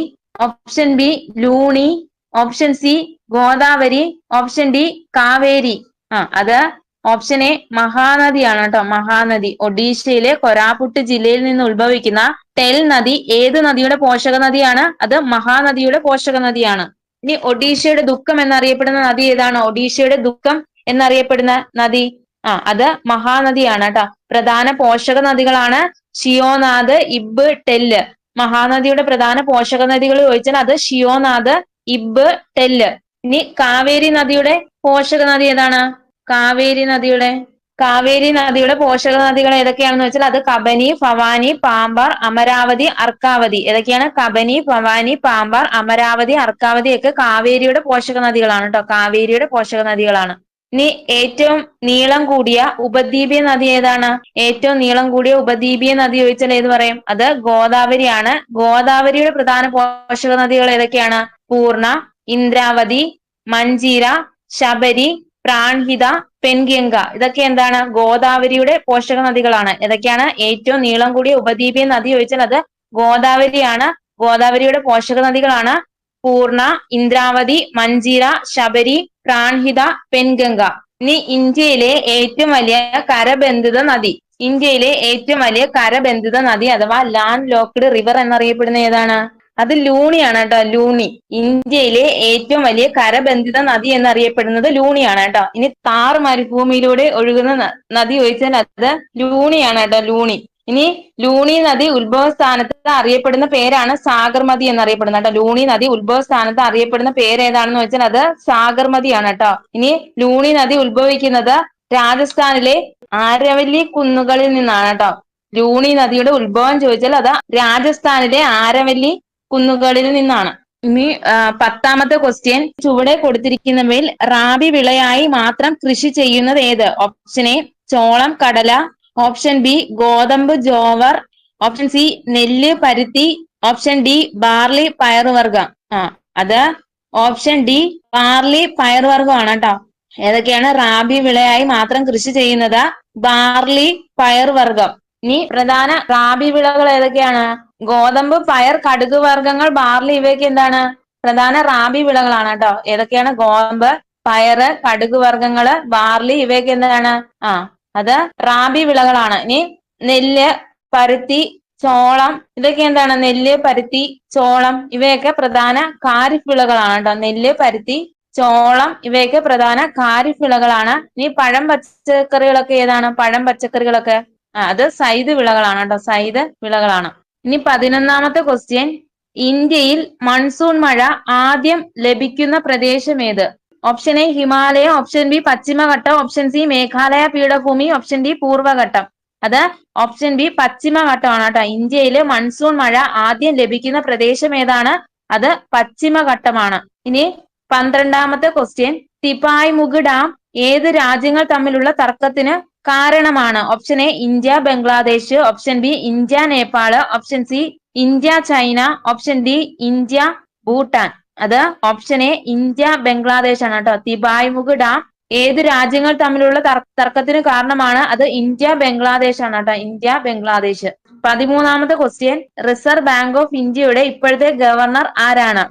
option B Luni, option C Godavari, option D Kaveri. അത് ഓപ്ഷൻ എ മഹാനദിയാണ് കേട്ടോ, മഹാനദി. ഒഡീഷയിലെ കൊരാപുട്ട് ജില്ലയിൽ നിന്ന് ഉത്ഭവിക്കുന്ന ടെൽ നദി ഏത് നദിയുടെ പോഷക നദിയാണ്? അത് മഹാനദിയുടെ പോഷക നദിയാണ്. ഇനി ഒഡീഷയുടെ ദുഃഖം എന്നറിയപ്പെടുന്ന നദി ഏതാണ്? ഒഡീഷയുടെ ദുഃഖം എന്നറിയപ്പെടുന്ന നദി അത് മഹാനദിയാണ് കേട്ടോ. പ്രധാന പോഷക നദികളാണ് ഷിയോനാഥ്, ഇബ്, ടെല്ല്. മഹാനദിയുടെ പ്രധാന പോഷക നദികൾ ചോദിച്ചാൽ അത് ഷിയോനാഥ്, ഇബ്, ടെല്ല്. ഇനി കാവേരി നദിയുടെ പോഷക നദി ഏതാണ്? കാവേരി നദിയുടെ പോഷക നദികൾ ഏതൊക്കെയാണെന്ന് വെച്ചാൽ അത് കബനി, ഭവാനി, പാമ്പാർ, അമരാവതി, അർക്കാവതി. ഏതൊക്കെയാണ്? കബനി, ഭവാനി, പാമ്പാർ, അമരാവതി, അർക്കാവതി ഒക്കെ കാവേരിയുടെ പോഷക നദികളാണ് കേട്ടോ, കാവേരിയുടെ പോഷക നദികളാണ്. ഇനി ഏറ്റവും നീളം കൂടിയ ഉപദ്വീപീയ നദി ഏതാണ്? ഏറ്റവും നീളം കൂടിയ ഉപദ്വീപീയ നദി ചോദിച്ചാൽ ഏത് പറയും? അത് ഗോദാവരിയാണ്. ഗോദാവരിയുടെ പ്രധാന പോഷക നദികൾ ഏതൊക്കെയാണ്? പൂർണ, ഇന്ദ്രാവതി, മഞ്ജീര, ശബരി, പ്രാൺഹിത, പെൻഗംഗ. ഇതൊക്കെ എന്താണ്? ഗോദാവരിയുടെ പോഷക നദികളാണ്. ഏതൊക്കെയാണ്? ഏറ്റവും നീളം കൂടിയ ഉപദ്വീപീയ നദി ചോദിച്ചാൽ അത് ഗോദാവരിയാണ്. ഗോദാവരിയുടെ പോഷക നദികളാണ് പൂർണ, ഇന്ദ്രാവതി, മഞ്ജീര, ശബരി, പ്രാൺഹിത, പെൻഗംഗ. ഇനി ഇന്ത്യയിലെ ഏറ്റവും വലിയ കരബന്ധിത നദി, ഇന്ത്യയിലെ ഏറ്റവും വലിയ കരബന്ധിത നദി അഥവാ ലാൻഡ് ലോക്ക്ഡ് റിവർ എന്നറിയപ്പെടുന്ന ഏതാണ്? അത് ലൂണിയാണ് കേട്ടോ, ലൂണി. ഇന്ത്യയിലെ ഏറ്റവും വലിയ കരബന്ധിത നദി എന്നറിയപ്പെടുന്നത് ലൂണിയാണ് കേട്ടോ. ഇനി താർ മരുഭൂമിയിലൂടെ ഒഴുകുന്ന നദി ചോദിച്ചാൽ അത് ലൂണിയാണ് കേട്ടോ, ലൂണി. ഇനി ലൂണി നദി ഉത്ഭവ സ്ഥാനത്ത് അറിയപ്പെടുന്ന പേരാണ് സാഗർമതി എന്നറിയപ്പെടുന്നത് കേട്ടോ. ലൂണി നദി ഉത്ഭവ സ്ഥാനത്ത് അറിയപ്പെടുന്ന പേര് ഏതാണെന്ന് വെച്ചാൽ അത് സാഗർമതിയാണ് കേട്ടോ. ഇനി ലൂണി നദി ഉത്ഭവിക്കുന്നത് രാജസ്ഥാനിലെ ആരവല്ലി കുന്നുകളിൽ നിന്നാണ് കേട്ടോ. ലൂണി നദിയുടെ ഉത്ഭവം ചോദിച്ചാൽ അത് രാജസ്ഥാനിലെ ആരവല്ലി കുന്നുകളിൽ നിന്നാണ്. ഇനി 10ാമത്തെ ക്വസ്റ്റ്യൻ, ചുവടെ കൊടുത്തിരിക്കുന്നവയിൽ റാബി വിളയായി മാത്രം കൃഷി ചെയ്യുന്നത് ഏത്? ഓപ്ഷൻ എ ചോളം, കടല. ഓപ്ഷൻ ബി ഗോതമ്പ്, ജോവർ. ഓപ്ഷൻ സി നെല്ല്, പരുത്തി. ഓപ്ഷൻ ഡി ബാർലി, പയറുവർഗം. അത് ഓപ്ഷൻ ഡി ബാർലി, പയറുവർഗമാണ് കേട്ടോ. ഏതൊക്കെയാണ് റാബി വിളയായി മാത്രം കൃഷി ചെയ്യുന്നത്? ബാർലി, പയറുവർഗം. ഇനി പ്രധാന റാബി വിളകൾ ഏതൊക്കെയാണ്? ഗോതമ്പ്, പയർ, കടുക് വർഗ്ഗങ്ങൾ, ബാർലി ഇവയൊക്കെ എന്താണ് പ്രധാന റാബി വിളകളാണ് കേട്ടോ. ഏതൊക്കെയാണ്? ഗോതമ്പ്, പയറ്, കടുക് വർഗ്ഗങ്ങള്, ബാർലി ഇവയൊക്കെ എന്താണ്? അത് റാബി വിളകളാണ്. ഇനി നെല്ല്, പരുത്തി, ചോളം ഇതൊക്കെ എന്താണ്? നെല്ല്, പരുത്തി, ചോളം ഇവയൊക്കെ പ്രധാന ഖാരിഫ് വിളകളാണ് കേട്ടോ. നെല്ല്, പരുത്തി, ചോളം ഇവയൊക്കെ പ്രധാന ഖാരിഫ് വിളകളാണ്. ഇനി പഴം, പച്ചക്കറികളൊക്കെ ഏതാണ്? പഴം, പച്ചക്കറികളൊക്കെ അത് സൈദ് വിളകളാണ് കേട്ടോ, സൈദ് വിളകളാണ്. ഇനി 11ാമത്തെ ക്വസ്റ്റ്യൻ, ഇന്ത്യയിൽ മൺസൂൺ മഴ ആദ്യം ലഭിക്കുന്ന പ്രദേശം ഏത്? ഓപ്ഷൻ എ ഹിമാലയം. ഓപ്ഷൻ ബി പശ്ചിമഘട്ടം. ഓപ്ഷൻ സി മേഘാലയ പീഠഭൂമി. ഓപ്ഷൻ ഡി പൂർവ്വഘട്ടം. അത് ഓപ്ഷൻ ബി പശ്ചിമഘട്ടമാണ് കേട്ടോ. ഇന്ത്യയിൽ മൺസൂൺ മഴ ആദ്യം ലഭിക്കുന്ന പ്രദേശം ഏതാണ്? അത് പശ്ചിമഘട്ടമാണ്. ഇനി 12ാമത്തെ ക്വസ്റ്റ്യൻ, തിപായ് മുഖ് ഡാം ഏത് രാജ്യങ്ങൾ തമ്മിലുള്ള തർക്കത്തിന് കാരണമാണ്? Option A India, Bangladesh. Option B India, Nepal. Option C India, China. Option D India, Bhutan. അത് ഓപ്ഷൻ എ ഇന്ത്യ, ബംഗ്ലാദേശ് ആണ് കേട്ടോ. തിപായ് മുഖ് ഡാം ഏത് രാജ്യങ്ങൾ തമ്മിലുള്ള തർക്കത്തിന് കാരണമാണ്? അത് ഇന്ത്യ, ബംഗ്ലാദേശ് ആണ് കേട്ടോ. ഇന്ത്യ, ബംഗ്ലാദേശ്. 13ാമത്തെ ക്വസ്റ്റ്യൻ, റിസർവ് ബാങ്ക് ഓഫ് ഇന്ത്യയുടെ ഇപ്പോഴത്തെ ഗവർണർ ആരാണ്?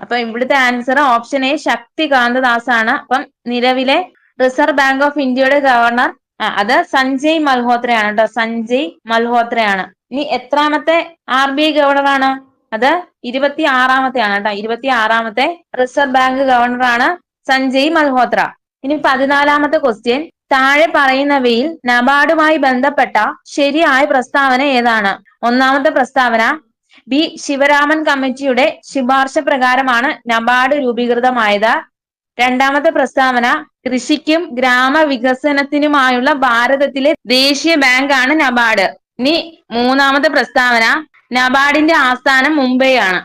അപ്പൊ ഇവിടുത്തെ answer option A Shaktikanta Das ആണ്. അപ്പം നിലവിലെ റിസർവ് ബാങ്ക് ഓഫ് ഇന്ത്യയുടെ ഗവർണർ അത് സഞ്ജയ് മൽഹോത്രയാണ് കേട്ടോ. സഞ്ജയ് മൽഹോത്രയാണ്. ഇനി എത്രാമത്തെ RBI ഗവർണറാണ്? അത് 26ാമത്തെയാണ് കേട്ടോ. 26ാമത്തെ റിസർവ് ബാങ്ക് ഗവർണറാണ് സഞ്ജയ് മൽഹോത്ര. ഇനി 14ാമത്തെ ക്വസ്റ്റ്യൻ, താഴെ പറയുന്നവയിൽ നബാർഡുമായി ബന്ധപ്പെട്ട ശരിയായ പ്രസ്താവന ഏതാണ്? 1ാമത്തെ പ്രസ്താവന, ബി ശിവരാമൻ കമ്മിറ്റിയുടെ ശുപാർശ പ്രകാരമാണ് നബാർഡ് രൂപീകൃതമായത്. 2ാമത്തെ പ്രസ്താവന, കൃഷിക്കും ഗ്രാമവികസനത്തിനുമായുള്ള ഭാരതത്തിലെ ദേശീയ ബാങ്കാണ് നബാർഡ്. ഇനി 3ാമത്തെ പ്രസ്താവന, നബാർഡിന്റെ ആസ്ഥാനം മുംബൈ ആണ്.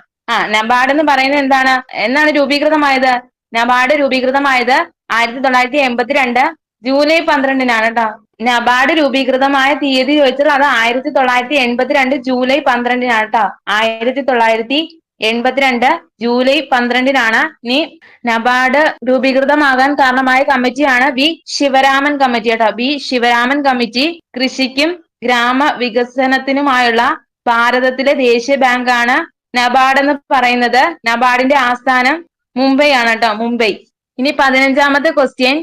നബാർഡ് എന്ന് പറയുന്നത് എന്താണ്? എന്നാണ് രൂപീകൃതമായത്? നബാർഡ് രൂപീകൃതമായത് 1982 ജൂലൈ 12-നാണ് കേട്ടോ. നബാർഡ് രൂപീകൃതമായ തീയതി ചോദിച്ചാൽ അത് 1982 ജൂലൈ 12-നാണ് കേട്ടോ. 1982 ജൂലൈ 12-നാണ്. ഇനി നബാർഡ് രൂപീകൃതമാകാൻ കാരണമായ കമ്മിറ്റിയാണ് വി ശിവരാമൻ കമ്മിറ്റി കേട്ടോ. വി ശിവരാമൻ കമ്മിറ്റി കൃഷിക്കും ഗ്രാമവികസനത്തിനുമായുള്ള ഭാരതത്തിലെ ദേശീയ ബാങ്കാണ് നബാർഡ് എന്ന് പറയുന്നത്. നബാർഡിന്റെ ആസ്ഥാനം മുംബൈ ആണ് കേട്ടോ, മുംബൈ. ഇനി 15ാമത്തെ ക്വസ്റ്റ്യൻ,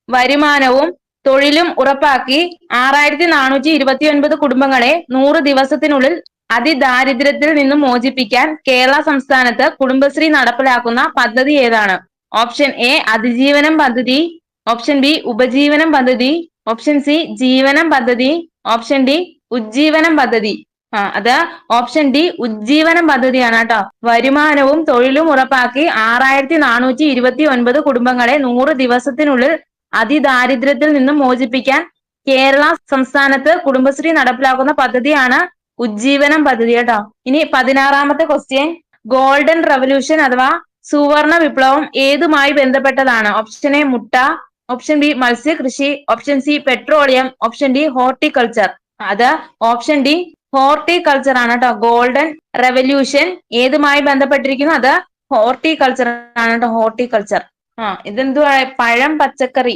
വരുമാനവും തൊഴിലും ഉറപ്പാക്കി 6429 കുടുംബങ്ങളെ 100 ദിവസത്തിനുള്ളിൽ അതിദാരിദ്ര്യത്തിൽ നിന്നും മോചിപ്പിക്കാൻ കേരള സംസ്ഥാനത്ത് കുടുംബശ്രീ നടപ്പിലാക്കുന്ന പദ്ധതി ഏതാണ്? ഓപ്ഷൻ എ അതിജീവനം പദ്ധതി. ഓപ്ഷൻ ബി ഉപജീവനം പദ്ധതി. ഓപ്ഷൻ സി ജീവനം പദ്ധതി. ഓപ്ഷൻ ഡി ഉജ്ജീവനം പദ്ധതി. അത് ഓപ്ഷൻ ഡി ഉജ്ജീവനം പദ്ധതിയാണ് കേട്ടോ. വരുമാനവും തൊഴിലും ഉറപ്പാക്കി 6429 കുടുംബങ്ങളെ 100 ദിവസത്തിനുള്ളിൽ അതിദാരിദ്ര്യത്തിൽ നിന്നും മോചിപ്പിക്കാൻ കേരള സംസ്ഥാനത്ത് കുടുംബശ്രീ നടപ്പിലാക്കുന്ന പദ്ധതിയാണ് ഉജ്ജീവനം പദ്ധതി കേട്ടോ. ഇനി 16ാമത്തെ ക്വസ്റ്റ്യൻ, ഗോൾഡൻ റവല്യൂഷൻ അഥവാ സുവർണ വിപ്ലവം ഏതുമായി ബന്ധപ്പെട്ടതാണ്? ഓപ്ഷൻ എ മുട്ട. ഓപ്ഷൻ ബി മത്സ്യകൃഷി. Option C petroleum. Option D horticulture. അത് ഓപ്ഷൻ ഡി ഹോർട്ടിക്കൾച്ചർ ആണ് കേട്ടോ. ഗോൾഡൻ റെവല്യൂഷൻ ഏതുമായി ബന്ധപ്പെട്ടിരിക്കുന്നു? അത് ഹോർട്ടിക്കൾച്ചർ ആണ് കേട്ടോ, ഹോർട്ടിക്കൾച്ചർ. ഇതെന്തുവാ? പഴം പച്ചക്കറി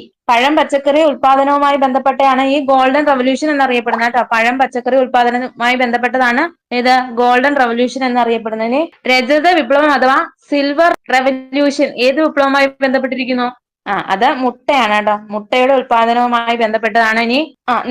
ഉൽപാദനവുമായി ബന്ധപ്പെട്ടാണ് ഈ ഗോൾഡൻ റവല്യൂഷൻ എന്നറിയപ്പെടുന്നത് കേട്ടോ. പഴം പച്ചക്കറി ഉൽപാദനവുമായി ബന്ധപ്പെട്ടതാണ് ഇത് ഗോൾഡൻ റവല്യൂഷൻ എന്നറിയപ്പെടുന്നതിന്. രജത വിപ്ലവം അഥവാ സിൽവർ റെവല്യൂഷൻ ഏത് വിപ്ലവവുമായി ബന്ധപ്പെട്ടിരിക്കുന്നു? അത് മുട്ടയാണ് കേട്ടോ. മുട്ടയുടെ ഉൽപാദനവുമായി ബന്ധപ്പെട്ടതാണ്. ഇനി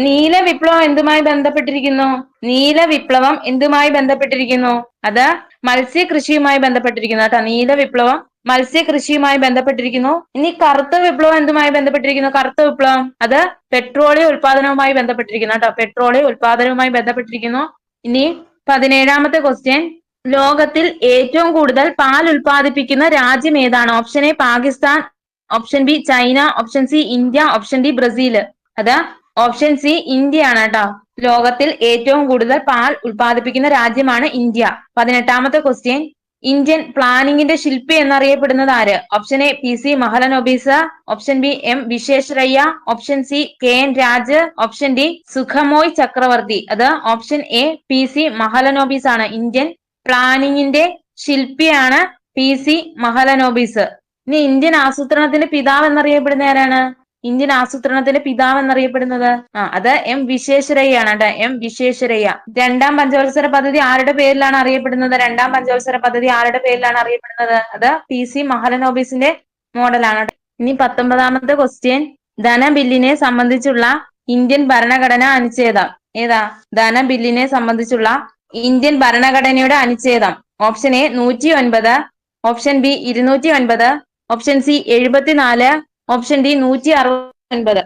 നീല വിപ്ലവം എന്തുമായി ബന്ധപ്പെട്ടിരിക്കുന്നു? നീല വിപ്ലവം എന്തുമായി ബന്ധപ്പെട്ടിരിക്കുന്നു? അത് മത്സ്യകൃഷിയുമായി ബന്ധപ്പെട്ടിരിക്കുന്നു കേട്ടോ. നീല വിപ്ലവം മത്സ്യകൃഷിയുമായി ബന്ധപ്പെട്ടിരിക്കുന്നു. ഇനി കറുത്ത വിപ്ലവം എന്തുമായി ബന്ധപ്പെട്ടിരിക്കുന്നു? കറുത്ത വിപ്ലവം അത് പെട്രോളിയം ഉൽപാദനവുമായി ബന്ധപ്പെട്ടിരിക്കുന്നു കേട്ടോ. പെട്രോളിയം ഉൽപാദനവുമായി ബന്ധപ്പെട്ടിരിക്കുന്നു. ഇനി 17ാമത്തെ ക്വസ്റ്റ്യൻ, ലോകത്തിൽ ഏറ്റവും കൂടുതൽ പാൽ ഉൽപാദിപ്പിക്കുന്ന രാജ്യം ഏതാണ്? Option A Pakistan, option B China, option C India, option D Brazil. അത് ഓപ്ഷൻ സി ഇന്ത്യ ആണ് കേട്ടോ. ലോകത്തിൽ ഏറ്റവും കൂടുതൽ പാൽ ഉൽപാദിപ്പിക്കുന്ന രാജ്യമാണ് ഇന്ത്യ. 18ാമത്തെ ക്വസ്റ്റ്യൻ, ഇന്ത്യൻ പ്ലാനിങ്ങിന്റെ ശില്പി എന്നറിയപ്പെടുന്നത് ആര്? Option A P C Mahalanobis, option B M Visvesvaraya, option C K N Raj, option D Sukhamoy Chakravarty. അത് option A P C Mahalanobis ആണ്. ഇന്ത്യൻ പ്ലാനിങ്ങിന്റെ ശില്പിയാണ് പി സി മഹലനോബിസ്. ഇനി ഇന്ത്യൻ ആസൂത്രണത്തിന്റെ പിതാവ് എന്നറിയപ്പെടുന്ന ആരാണ്? ഇന്ത്യൻ ആസൂത്രണത്തിന്റെ പിതാവ് എന്നറിയപ്പെടുന്നത് അത് എം വിശ്വേശ്വരയ്യാണ് കേട്ടോ. എം വിശ്വേശ്വരയ്യ. രണ്ടാം പഞ്ചവത്സര പദ്ധതി ആരുടെ പേരിലാണ് അറിയപ്പെടുന്നത്? രണ്ടാം പഞ്ചവത്സര പദ്ധതി ആരുടെ പേരിലാണ് അറിയപ്പെടുന്നത്? അത് പി സി മഹലനോബിസിന്റെ മോഡലാണ്. ഇനി 19ാമത്തെ ക്വസ്റ്റ്യൻ, ധനബില്ലിനെ സംബന്ധിച്ചുള്ള ഇന്ത്യൻ ഭരണഘടനാ അനുച്ഛേദം ഏതാ? ധനബില്ലിനെ സംബന്ധിച്ചുള്ള ഇന്ത്യൻ ഭരണഘടനയുടെ അനുച്ഛേദം. Option A 109, option B 209, option C 74, option D 169.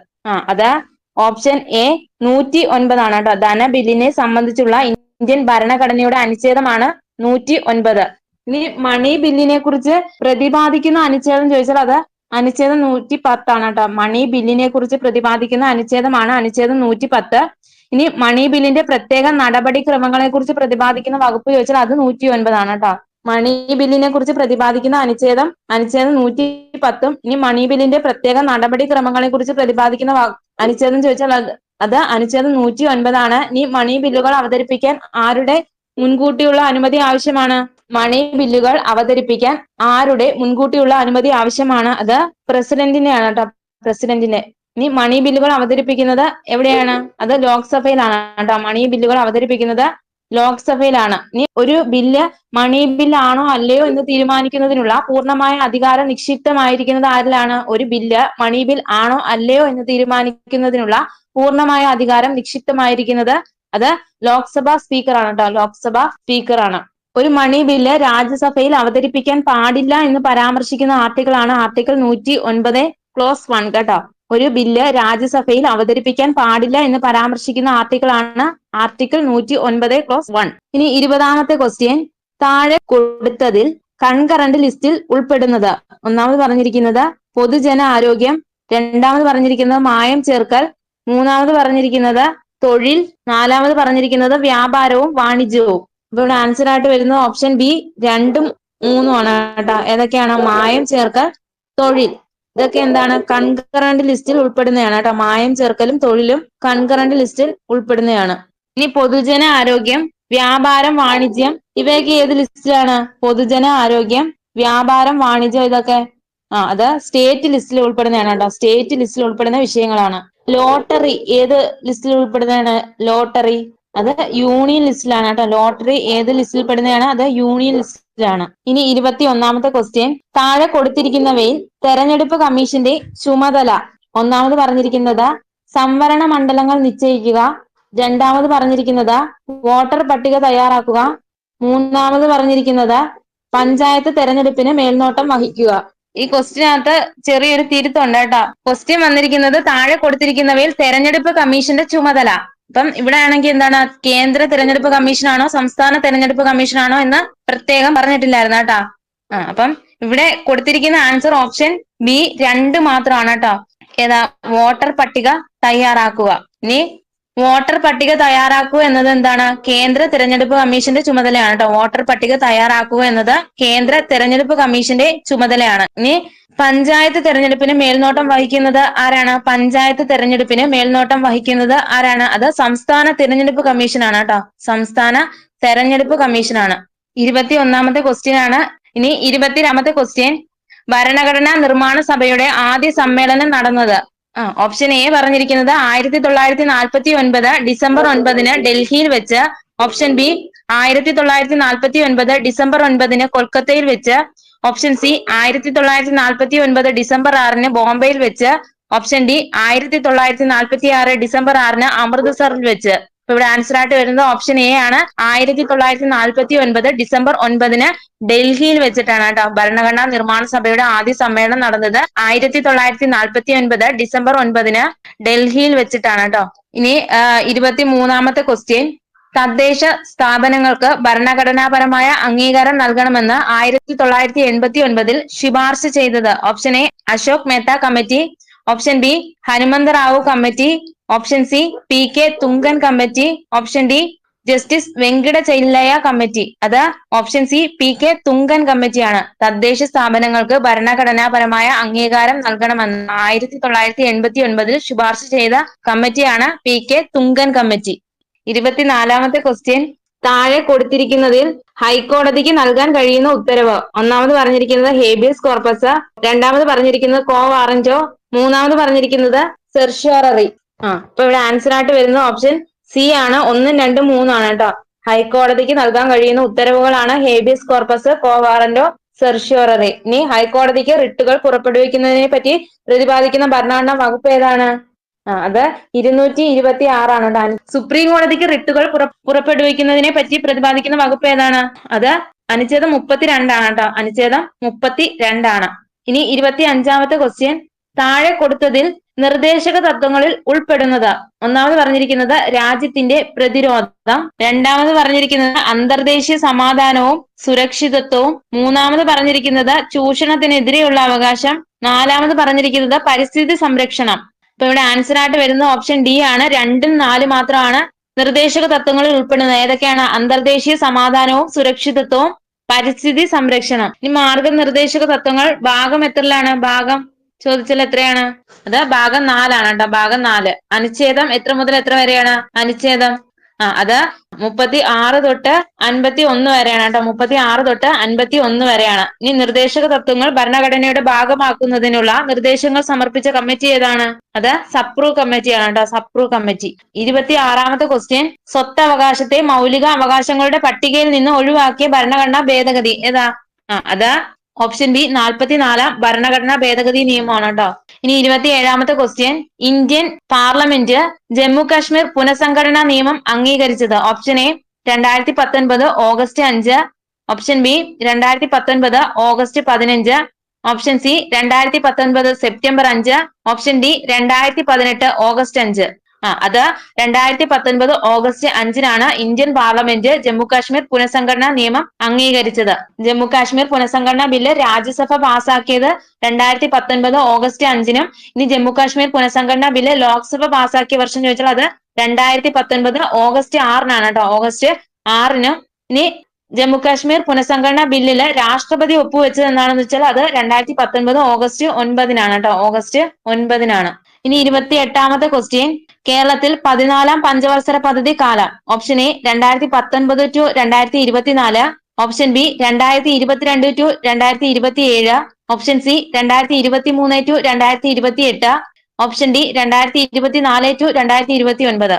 അത് ഓപ്ഷൻ എ 109 ആണ് കേട്ടോ. ധനബില്ലിനെ സംബന്ധിച്ചുള്ള ഇന്ത്യൻ ഭരണഘടനയുടെ അനുച്ഛേദമാണ് 109. ഇനി മണി ബില്ലിനെ കുറിച്ച് പ്രതിപാദിക്കുന്ന അനുച്ഛേദം ചോദിച്ചാൽ അത് അനുച്ഛേദം 110 ആണ് കേട്ടോ. മണി ബില്ലിനെ കുറിച്ച് പ്രതിപാദിക്കുന്ന അനുച്ഛേദമാണ് അനുച്ഛേദം 110. ഇനി മണി ബില്ലിന്റെ പ്രത്യേക നടപടിക്രമങ്ങളെ കുറിച്ച് പ്രതിപാദിക്കുന്ന വകുപ്പ് ചോദിച്ചാൽ അത് 109 ആണ് കേട്ടോ. മണി ബില്ലിനെ കുറിച്ച് പ്രതിപാദിക്കുന്ന അനുച്ഛേദം 110. ഇനി മണി ബില്ലിന്റെ പ്രത്യേക നടപടിക്രമങ്ങളെ കുറിച്ച് പ്രതിപാദിക്കുന്ന അനുച്ഛേദം ചോദിച്ചാൽ അത് അനുച്ഛേദം 109 ആണ്. ഇനി മണി ബില്ലുകൾ അവതരിപ്പിക്കാൻ ആരുടെ മുൻകൂട്ടിയുള്ള അനുമതി ആവശ്യമാണ്? മണി ബില്ലുകൾ അവതരിപ്പിക്കാൻ ആരുടെ മുൻകൂട്ടിയുള്ള അനുമതി ആവശ്യമാണ്? അത് പ്രസിഡന്റിനെയാണ് കേട്ടോ. പ്രസിഡന്റിന്റെ. ഇനി മണി ബില്ലുകൾ അവതരിപ്പിക്കുന്നത് എവിടെയാണ്? അത് ലോക്സഭയിലാണ് കേട്ടോ. മണി ബില്ലുകൾ അവതരിപ്പിക്കുന്നത് ലോക്സഭയിലാണ്. ഇനി ഒരു ബില്ല് മണി ബില്ലാണോ അല്ലയോ എന്ന് തീരുമാനിക്കുന്നതിനുള്ള പൂർണ്ണമായ അധികാരം നിക്ഷിപ്തമായിരിക്കുന്നത് ആരിലാണ്? ഒരു ബില്ല് മണി ബിൽ ആണോ അല്ലയോ എന്ന് തീരുമാനിക്കുന്നതിനുള്ള പൂർണ്ണമായ അധികാരം നിക്ഷിപ്തമായിരിക്കുന്നത് അത് ലോക്സഭാ സ്പീക്കറാണ് കേട്ടോ. ലോക്സഭാ സ്പീക്കറാണ്. ഒരു മണി ബില്ല് രാജ്യസഭയിൽ അവതരിപ്പിക്കാൻ പാടില്ല എന്ന് പരാമർശിക്കുന്ന ആർട്ടിക്കിൾ ആണ് ആർട്ടിക്കിൾ 109 ക്ലോസ് 1 കേട്ടോ. ഒരു ബില്ല് രാജ്യസഭയിൽ അവതരിപ്പിക്കാൻ പാടില്ല എന്ന് പരാമർശിക്കുന്ന ആർട്ടിക്കിൾ ആണ് ആർട്ടിക്കിൾ 109 ക്ലോസ് 1. ഇനി 20ാമത്തെ ക്വസ്റ്റ്യൻ, താഴെ കൊടുത്തതിൽ കൺകറന്റ് ലിസ്റ്റിൽ ഉൾപ്പെടുന്നത്? ഒന്നാമത് പറഞ്ഞിരിക്കുന്നത് പൊതുജന ആരോഗ്യം, രണ്ടാമത് പറഞ്ഞിരിക്കുന്നത് മായം ചേർക്കൽ, മൂന്നാമത് പറഞ്ഞിരിക്കുന്നത് തൊഴിൽ, നാലാമത് പറഞ്ഞിരിക്കുന്നത് വ്യാപാരവും വാണിജ്യവും. ഇവിടെ ആൻസർ ആയിട്ട് വരുന്നത് ഓപ്ഷൻ ബി 2ഉം 3ഉം ആണ് കേട്ടോ. ഏതൊക്കെയാണ്? മായം ചേർക്കൽ, തൊഴിൽ. ഇതൊക്കെ എന്താണ്? കൺകറന്റ് ലിസ്റ്റിൽ ഉൾപ്പെടുന്നതാണ് കേട്ടോ. മായം ചേർക്കലും തൊഴിലും കൺകറന്റ് ലിസ്റ്റിൽ ഉൾപ്പെടുന്നതാണ്. ഇനി പൊതുജന ആരോഗ്യം, വ്യാപാരം, വാണിജ്യം ഇവയൊക്കെ ഏത് ലിസ്റ്റിലാണ്? പൊതുജന ആരോഗ്യം, വ്യാപാരം, വാണിജ്യം ഇതൊക്കെ അത് സ്റ്റേറ്റ് ലിസ്റ്റിൽ ഉൾപ്പെടുന്നതാണ് കേട്ടോ. സ്റ്റേറ്റ് ലിസ്റ്റിൽ ഉൾപ്പെടുന്ന വിഷയങ്ങളാണ്. ലോട്ടറി ഏത് ലിസ്റ്റിൽ ഉൾപ്പെടുന്നതാണ്? ലോട്ടറി അത് യൂണിയൻ ലിസ്റ്റിലാണ് കേട്ടോ. ലോട്ടറി ഏത് ലിസ്റ്റിൽ പെടുന്നതാണ്? അത് യൂണിയൻ ലിസ്റ്റിലാണ്. ഇനി 21ാമത്തെ ക്വസ്റ്റ്യൻ, താഴെ കൊടുത്തിരിക്കുന്നവയിൽ തെരഞ്ഞെടുപ്പ് കമ്മീഷന്റെ ചുമതല? ഒന്നാമത് പറഞ്ഞിരിക്കുന്നത് സംവരണ മണ്ഡലങ്ങൾ നിശ്ചയിക്കുക, രണ്ടാമത് പറഞ്ഞിരിക്കുന്നത് വോട്ടർ പട്ടിക തയ്യാറാക്കുക, മൂന്നാമത് പറഞ്ഞിരിക്കുന്നത് പഞ്ചായത്ത് തെരഞ്ഞെടുപ്പിന് മേൽനോട്ടം വഹിക്കുക. ഈ ക്വസ്റ്റ്യനകത്ത് ചെറിയൊരു തിരുത്തുണ്ട് കേട്ടോ. ക്വസ്റ്റ്യൻ വന്നിരിക്കുന്നത് താഴെ കൊടുത്തിരിക്കുന്നവയിൽ തെരഞ്ഞെടുപ്പ് കമ്മീഷന്റെ ചുമതല. അപ്പം ഇവിടെ ആണെങ്കിൽ എന്താണ്? കേന്ദ്ര തെരഞ്ഞെടുപ്പ് കമ്മീഷനാണോ സംസ്ഥാന തെരഞ്ഞെടുപ്പ് കമ്മീഷനാണോ എന്ന് പ്രത്യേകം പറഞ്ഞിട്ടില്ലായിരുന്നു കേട്ടോ. അപ്പം ഇവിടെ കൊടുത്തിരിക്കുന്ന ആൻസർ ഓപ്ഷൻ ബി 2 മാത്രമാണ് കേട്ടോ. ഏതാ? വോട്ടർ പട്ടിക തയ്യാറാക്കുക. ഇനി വോട്ടർ പട്ടിക തയ്യാറാക്കുക എന്നത് എന്താണ്? കേന്ദ്ര തെരഞ്ഞെടുപ്പ് കമ്മീഷന്റെ ചുമതലയാണ് കേട്ടോ. വോട്ടർ പട്ടിക തയ്യാറാക്കുക എന്നത് കേന്ദ്ര തെരഞ്ഞെടുപ്പ് കമ്മീഷന്റെ ചുമതലയാണ്. ഇനി പഞ്ചായത്ത് തെരഞ്ഞെടുപ്പിന് മേൽനോട്ടം വഹിക്കുന്നത് ആരാണ്? പഞ്ചായത്ത് തെരഞ്ഞെടുപ്പിന് മേൽനോട്ടം വഹിക്കുന്നത് ആരാണ്? അത് സംസ്ഥാന തെരഞ്ഞെടുപ്പ് കമ്മീഷനാണ് കേട്ടോ. സംസ്ഥാന തെരഞ്ഞെടുപ്പ് കമ്മീഷനാണ്. 21ാമത്തെ ക്വസ്റ്റ്യൻ ആണ്. ഇനി 22ാമത്തെ ക്വസ്റ്റ്യൻ, ഭരണഘടനാ നിർമ്മാണ സഭയുടെ ആദ്യ സമ്മേളനം നടന്നത്? ഓപ്ഷൻ എ പറഞ്ഞിരിക്കുന്നത് 1949 ഡിസംബർ 9 ഡൽഹിയിൽ വെച്ച്, ഓപ്ഷൻ ബി 1949 ഡിസംബർ 9 കൊൽക്കത്തയിൽ വെച്ച്, ഓപ്ഷൻ സി 1949 ഡിസംബർ 6 ബോംബെയിൽ വെച്ച്. ഓപ്ഷൻ ഡി 1946 ഡിസംബർ 6 അമൃത്സറിൽ വെച്ച്. അപ്പൊ ഇവിടെ ആൻസർ ആയിട്ട് വരുന്നത് ഓപ്ഷൻ എ ആണ്. 1949 ഡിസംബർ 9 ഡൽഹിയിൽ വെച്ചിട്ടാണ് കേട്ടോ ഭരണഘടനാ നിർമ്മാണ സഭയുടെ ആദ്യ സമ്മേളനം നടന്നത്. 1949 ഡിസംബർ 9 ഡൽഹിയിൽ വെച്ചിട്ടാണ് കേട്ടോ. ഇനി 23-ാമത്തെ ക്വസ്റ്റ്യൻ. തദ്ദേശ സ്ഥാപനങ്ങൾക്ക് ഭരണഘടനാപരമായ അംഗീകാരം നൽകണമെന്ന് 1989 ശുപാർശ ചെയ്തത്. Option A Ashok Mehta committee, option B Hanumanth Rao committee, option C P K Thungon committee, option D justice Venkata Chelliah committee. അത് option C P K Thungon കമ്മിറ്റിയാണ്. തദ്ദേശ സ്ഥാപനങ്ങൾക്ക് ഭരണഘടനാപരമായ അംഗീകാരം നൽകണമെന്ന് 1989 ശുപാർശ ചെയ്ത കമ്മിറ്റിയാണ് പി കെ തുങ്കൻ കമ്മിറ്റി. 24-ാമത്തെ ക്വസ്റ്റ്യൻ. താഴെ കൊടുത്തിരിക്കുന്നതിൽ ഹൈക്കോടതിക്ക് നൽകാൻ കഴിയുന്ന ഉത്തരവ്. ഒന്നാമത് പറഞ്ഞിരിക്കുന്നത് ഹേബിയസ് കോർപ്പസ്, രണ്ടാമത് പറഞ്ഞിരിക്കുന്നത് കോ വാറന്റോ, മൂന്നാമത് പറഞ്ഞിരിക്കുന്നത് സെർഷ്യോററി. അപ്പൊ ഇവിടെ ആൻസർ ആയിട്ട് വരുന്നത് ഓപ്ഷൻ സി ആണ്. 1, 2, 3 ആണ് കേട്ടോ. ഹൈക്കോടതിക്ക് നൽകാൻ കഴിയുന്ന ഉത്തരവുകളാണ് ഹേബിയസ് കോർപ്പസ്, കോ വാറന്റോ, സെർഷ്യോററി. ഇനി ഹൈക്കോടതിക്ക് റിട്ടുകൾ പുറപ്പെടുവിക്കുന്നതിനെ പറ്റി പ്രതിപാദിക്കുന്ന ഭരണഘടനാ വകുപ്പ് ഏതാണ്? അത് 226 ആണ് കേട്ടോ. സുപ്രീം കോടതിക്ക് റിട്ടുകൾ പുറപ്പെടുവിക്കുന്നതിനെ പറ്റി പ്രതിപാദിക്കുന്ന വകുപ്പ് ഏതാണ്? അത് അനുച്ഛേദം 32 ആണ് കേട്ടോ. അനുച്ഛേദം 32 ആണ്. ഇനി 25-ാമത്തെ ക്വസ്റ്റ്യൻ. താഴെ കൊടുത്തതിൽ നിർദ്ദേശക തത്വങ്ങളിൽ ഉൾപ്പെടുന്നത്. ഒന്നാമത് പറഞ്ഞിരിക്കുന്നത് രാജ്യത്തിന്റെ പ്രതിരോധം, രണ്ടാമത് പറഞ്ഞിരിക്കുന്നത് അന്തർദേശീയ സമാധാനവും സുരക്ഷിതത്വവും, മൂന്നാമത് പറഞ്ഞിരിക്കുന്നത് ചൂഷണത്തിനെതിരെയുള്ള അവകാശം, നാലാമത് പറഞ്ഞിരിക്കുന്നത് പരിസ്ഥിതി സംരക്ഷണം. അപ്പൊ ഇവിടെ ആൻസർ ആയിട്ട് വരുന്നത് ഓപ്ഷൻ ഡി ആണ്. 2ഉം 4 മാത്രമാണ് നിർദ്ദേശക തത്വങ്ങളിൽ ഉൾപ്പെടുന്നത്. ഏതൊക്കെയാണ്? അന്തർദേശീയ സമാധാനവും സുരക്ഷിതത്വവും പരിസ്ഥിതി സംരക്ഷണം. ഇനി മാർഗനിർദ്ദേശക തത്വങ്ങൾ ഭാഗം എത്രയിലാണ്? ഭാഗം ചോദിച്ചാൽ എത്രയാണ്? അത് ഭാഗം 4 ആണ് കേട്ടോ. ഭാഗം 4. അനുച്ഛേദം എത്ര മുതൽ എത്ര വരെയാണ്? അനുച്ഛേദം അത് 36 തൊട്ട് 51 വരെയാണ് കേട്ടോ. 36 തൊട്ട് 51 വരെയാണ്. ഇനി നിർദ്ദേശക തത്വങ്ങൾ ഭരണഘടനയുടെ ഭാഗമാക്കുന്നതിനുള്ള നിർദ്ദേശങ്ങൾ സമർപ്പിച്ച കമ്മിറ്റി ഏതാണ്? അത് സപ്രൂ കമ്മിറ്റിയാണ് കേട്ടോ. സപ്രൂ കമ്മിറ്റി. 26-ാമത്തെ ക്വസ്റ്റ്യൻ. സ്വത്തവകാശത്തെ മൗലിക അവകാശങ്ങളുടെ പട്ടികയിൽ നിന്ന് ഒഴിവാക്കിയ ഭരണഘടനാ ഭേദഗതി ഏതാ? അത് ഓപ്ഷൻ ബി 44-ാം ഭരണഘടനാ ഭേദഗതി നിയമമാണ് കേട്ടോ. ഇനി 27-ാമത്തെ question. Indian parliament Jammu Kashmir പുനഃസംഘടനാ നിയമം അംഗീകരിച്ചത്. Option A 2019 August 5, option B 2019 August 15, option C 2019 September 5, option D 2018 August 5. അത് 2019 ഓഗസ്റ്റ് 5-നാണ് ഇന്ത്യൻ പാർലമെന്റ് ജമ്മു കാശ്മീർ പുനഃസംഘടനാ നിയമം അംഗീകരിച്ചത്. ജമ്മു കാശ്മീർ പുനഃസംഘടനാ ബില്ല് രാജ്യസഭ പാസാക്കിയത് 2019 ഓഗസ്റ്റ് 5-നും ഇനി ജമ്മു കാശ്മീർ പുനഃസംഘടനാ ബില്ല് ലോക്സഭ പാസാക്കിയ വർഷം ചോദിച്ചാൽ അത് 2019 ഓഗസ്റ്റ് 6-നാണ് കേട്ടോ. ഓഗസ്റ്റ് 6-നും ഇനി ജമ്മു കാശ്മീർ പുനഃസംഘടനാ ബില്ലില് രാഷ്ട്രപതി ഒപ്പുവെച്ചത് എന്താണെന്ന് വെച്ചാൽ അത് 2019 ഓഗസ്റ്റ് 9-നാണ് കേട്ടോ. ഓഗസ്റ്റ് 9-നാണ്. ഇനി 28-ാമത്തെ ക്വസ്റ്റ്യൻ. കേരളത്തിൽ 14-ാം പഞ്ചവത്സര പദ്ധതി കാലം. Option A 2019 to 2024, option B 2022 to 2027, option C 2023 to 2028, option D 2024 to 2029.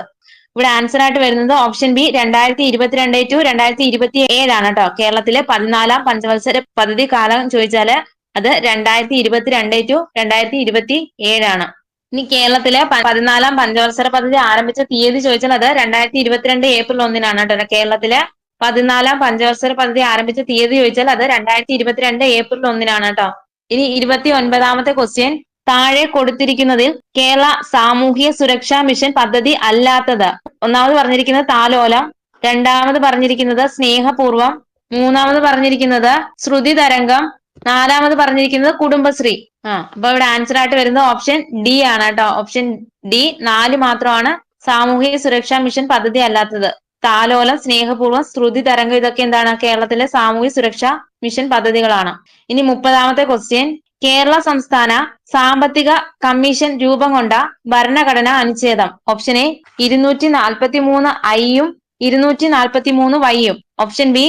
ഇവിടെ ആൻസർ ആയിട്ട് വരുന്നത് ഓപ്ഷൻ ബി 2022 ടു 2027 ആണ് കേട്ടോ. കേരളത്തിലെ 14-ാം പഞ്ചവത്സര പദ്ധതി കാലം ചോദിച്ചാല് അത് 2022 ടു 2027 ആണ്. ഇനി കേരളത്തിലെ 14-ാം പഞ്ചവത്സര പദ്ധതി ആരംഭിച്ച തീയതി ചോദിച്ചാൽ അത് 2022 ഏപ്രിൽ 1-നാണ് കേട്ടോ. കേരളത്തിലെ 14-ാം പഞ്ചവത്സര പദ്ധതി ആരംഭിച്ച തീയതി ചോദിച്ചാൽ അത് 2022 ഏപ്രിൽ 1-നാണ് കേട്ടോ. ഇനി 29-ാമത്തെ ക്വസ്റ്റ്യൻ. താഴെ കൊടുത്തിരിക്കുന്നതിൽ കേരള സാമൂഹ്യ സുരക്ഷാ മിഷൻ പദ്ധതി അല്ലാത്തത്. ഒന്നാമത് പറഞ്ഞിരിക്കുന്നത് താലോലം, രണ്ടാമത് പറഞ്ഞിരിക്കുന്നത് സ്നേഹപൂർവം, മൂന്നാമത് പറഞ്ഞിരിക്കുന്നത് ശ്രുതി തരംഗം, നാലാമത് പറഞ്ഞിരിക്കുന്നത് കുടുംബശ്രീ. അപ്പൊ ഇവിടെ ആൻസർ ആയിട്ട് വരുന്നത് ഓപ്ഷൻ ഡി ആണ് കേട്ടോ. ഓപ്ഷൻ ഡി 4 മാത്രമാണ് സാമൂഹിക സുരക്ഷാ മിഷൻ പദ്ധതി അല്ലാത്തത്. താലോലം, സ്നേഹപൂർവ്വം, ശ്രുതി തരംഗം ഇതൊക്കെ എന്താണ്? കേരളത്തിലെ സാമൂഹിക സുരക്ഷാ മിഷൻ പദ്ധതികളാണ്. ഇനി 30-ാമത്തെ ക്വസ്റ്റ്യൻ. കേരള സംസ്ഥാന സാമ്പത്തിക കമ്മീഷൻ രൂപം കൊണ്ട ഭരണഘടനാ അനുച്ഛേദം. ഓപ്ഷൻ എ 243 ഐയും 243 വൈയും, ഓപ്ഷൻ ബി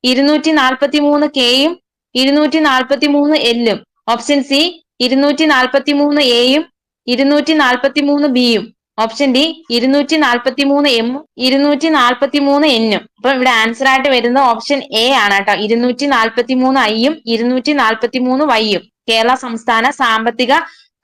243 കെയും 243 എല്ലും, ഓപ്ഷൻ സി 243 എയും 243 ബിയും, ഓപ്ഷൻ ഡി 243 എമ്മും 243 എന്നും. അപ്പൊ ഇവിടെ ആൻസർ ആയിട്ട് വരുന്നത് ഓപ്ഷൻ എ ആണ് കേട്ടോ. 243 ഐയും 243 വൈയും. കേരള സംസ്ഥാന സാമ്പത്തിക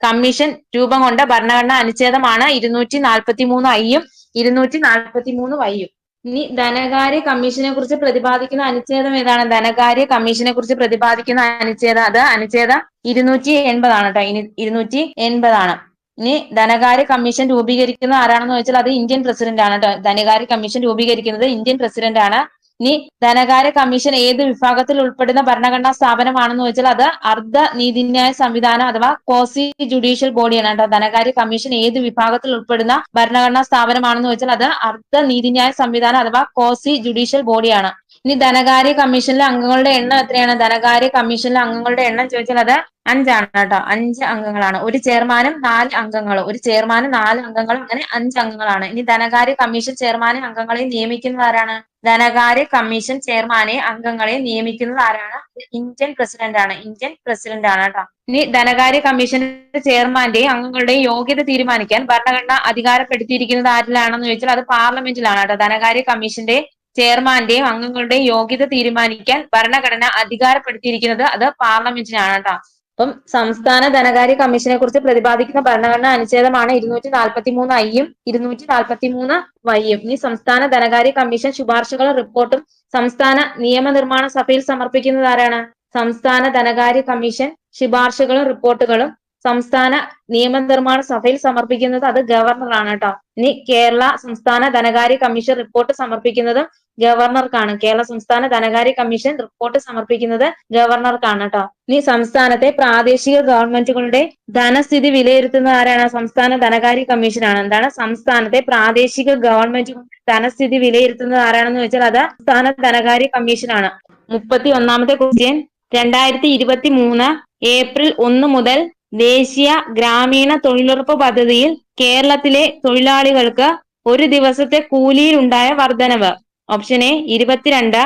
കമ്മീഷൻ രൂപം കൊണ്ട ഭരണഘടനാ അനുച്ഛേദമാണ് 243 ഐയും 243 വൈയും. ഇനി ധനകാര്യ കമ്മീഷനെ കുറിച്ച് പ്രതിപാദിക്കുന്ന അനുച്ഛേദം ഏതാണ്? ധനകാര്യ കമ്മീഷനെ കുറിച്ച് പ്രതിപാദിക്കുന്ന അനുച്ഛേദം അത് അനുച്ഛേദം 280 കേട്ടോ. 280. ഇനി ധനകാര്യ കമ്മീഷൻ രൂപീകരിക്കുന്ന ആരാണെന്ന് ചോദിച്ചാൽ അത് ഇന്ത്യൻ പ്രസിഡന്റ് ആണ് കേട്ടോ. ധനകാര്യ കമ്മീഷൻ രൂപീകരിക്കുന്നത് ഇന്ത്യൻ പ്രസിഡന്റ് ആണ്. ഇനി ധനകാര്യ കമ്മീഷൻ ഏത് വിഭാഗത്തിൽ ഉൾപ്പെടുന്ന ഭരണഘടനാ സ്ഥാപനമാണെന്ന് ചോദിച്ചാൽ അത് അർദ്ധ നീതിന്യായ സംവിധാനം അഥവാ ക്വാസി ജുഡീഷ്യൽ ബോഡിയാണ് കേട്ടോ. ധനകാര്യ കമ്മീഷൻ ഏത് വിഭാഗത്തിൽ ഉൾപ്പെടുന്ന ഭരണഘടനാ സ്ഥാപനമാണെന്ന് ചോദിച്ചാൽ അത് അർദ്ധ നീതിന്യായ സംവിധാനം അഥവാ ക്വാസി ജുഡീഷ്യൽ ബോഡിയാണ്. ഇനി ധനകാര്യ കമ്മീഷനിലെ അംഗങ്ങളുടെ എണ്ണം എത്രയാണ്? ധനകാര്യ കമ്മീഷനിലെ അംഗങ്ങളുടെ എണ്ണം ചോദിച്ചാൽ അത് 5 ആണ് കേട്ടോ. 5 അംഗങ്ങളാണ്. ഒരു ചെയർമാനും 4 അംഗങ്ങളും. ഒരു ചെയർമാനും 4 അംഗങ്ങളും, അങ്ങനെ 5 അംഗങ്ങളാണ്. ഇനി ധനകാര്യ കമ്മീഷൻ ചെയർമാനെ അംഗങ്ങളെ നിയമിക്കുന്നത് ആരാണ്? ധനകാര്യ കമ്മീഷൻ ചെയർമാനെ അംഗങ്ങളെ നിയമിക്കുന്നത് ആരാണ്? ഇന്ത്യൻ പ്രസിഡന്റ് ആണ്. ഇന്ത്യൻ പ്രസിഡന്റ് ആണ് കേട്ടോ. ഇനി ധനകാര്യ കമ്മീഷന്റെ ചെയർമാന്റെയും അംഗങ്ങളുടെയും യോഗ്യത തീരുമാനിക്കാൻ ഭരണഘടന അധികാരപ്പെടുത്തിയിരിക്കുന്നത് ആരിലാണെന്ന് ചോദിച്ചാൽ അത് പാർലമെന്റിലാണ് കേട്ടോ. ധനകാര്യ കമ്മീഷന്റെ ചെയർമാന്റെയും അംഗങ്ങളുടെയും യോഗ്യത തീരുമാനിക്കാൻ ഭരണഘടന അധികാരപ്പെടുത്തിയിരിക്കുന്നത് അത് പാർലമെന്റിനാണ് കേട്ടോ. അപ്പം സംസ്ഥാന ധനകാര്യ കമ്മീഷനെ കുറിച്ച് പ്രതിപാദിക്കുന്ന ഭരണഘടനാ അനുച്ഛേദമാണ് 243 ഐയും 243 വൈയും. ഇനി സംസ്ഥാന ധനകാര്യ കമ്മീഷൻ ശുപാർശകളും റിപ്പോർട്ടും സംസ്ഥാന നിയമനിർമ്മാണ സഭയിൽ സമർപ്പിക്കുന്നത് ആരാണ്? സംസ്ഥാന ധനകാര്യ കമ്മീഷൻ ശുപാർശകളും റിപ്പോർട്ടുകളും സംസ്ഥാന നിയമനിർമ്മാണ സഭയിൽ സമർപ്പിക്കുന്നത് അത് ഗവർണറാണ് കേട്ടോ. ഇനി കേരള സംസ്ഥാന ധനകാര്യ കമ്മീഷൻ റിപ്പോർട്ട് സമർപ്പിക്കുന്നത് ഗവർണർക്കാണ്. കേരള സംസ്ഥാന ധനകാര്യ കമ്മീഷൻ റിപ്പോർട്ട് സമർപ്പിക്കുന്നത് ഗവർണർക്കാണ് കേട്ടോ. ഇനി സംസ്ഥാനത്തെ പ്രാദേശിക ഗവൺമെന്റുകളുടെ ധനസ്ഥിതി വിലയിരുത്തുന്നത് ആരാണ്? സംസ്ഥാന ധനകാര്യ കമ്മീഷനാണ്. എന്താണ്? സംസ്ഥാനത്തെ പ്രാദേശിക ഗവൺമെന്റുകളുടെ ധനസ്ഥിതി വിലയിരുത്തുന്നത് ആരാണെന്ന് ചോദിച്ചാൽ അത് സംസ്ഥാന ധനകാര്യ കമ്മീഷനാണ്. 31ാമത്തെ ക്വസ്റ്റ്യൻ, 2023 ഏപ്രിൽ 1 മുതൽ ദേശീയ ഗ്രാമീണ തൊഴിലുറപ്പ് പദ്ധതിയിൽ കേരളത്തിലെ തൊഴിലാളികൾക്ക് ഒരു ദിവസത്തെ കൂലിയിൽ ഉണ്ടായ വർധനവ്. Option A 22,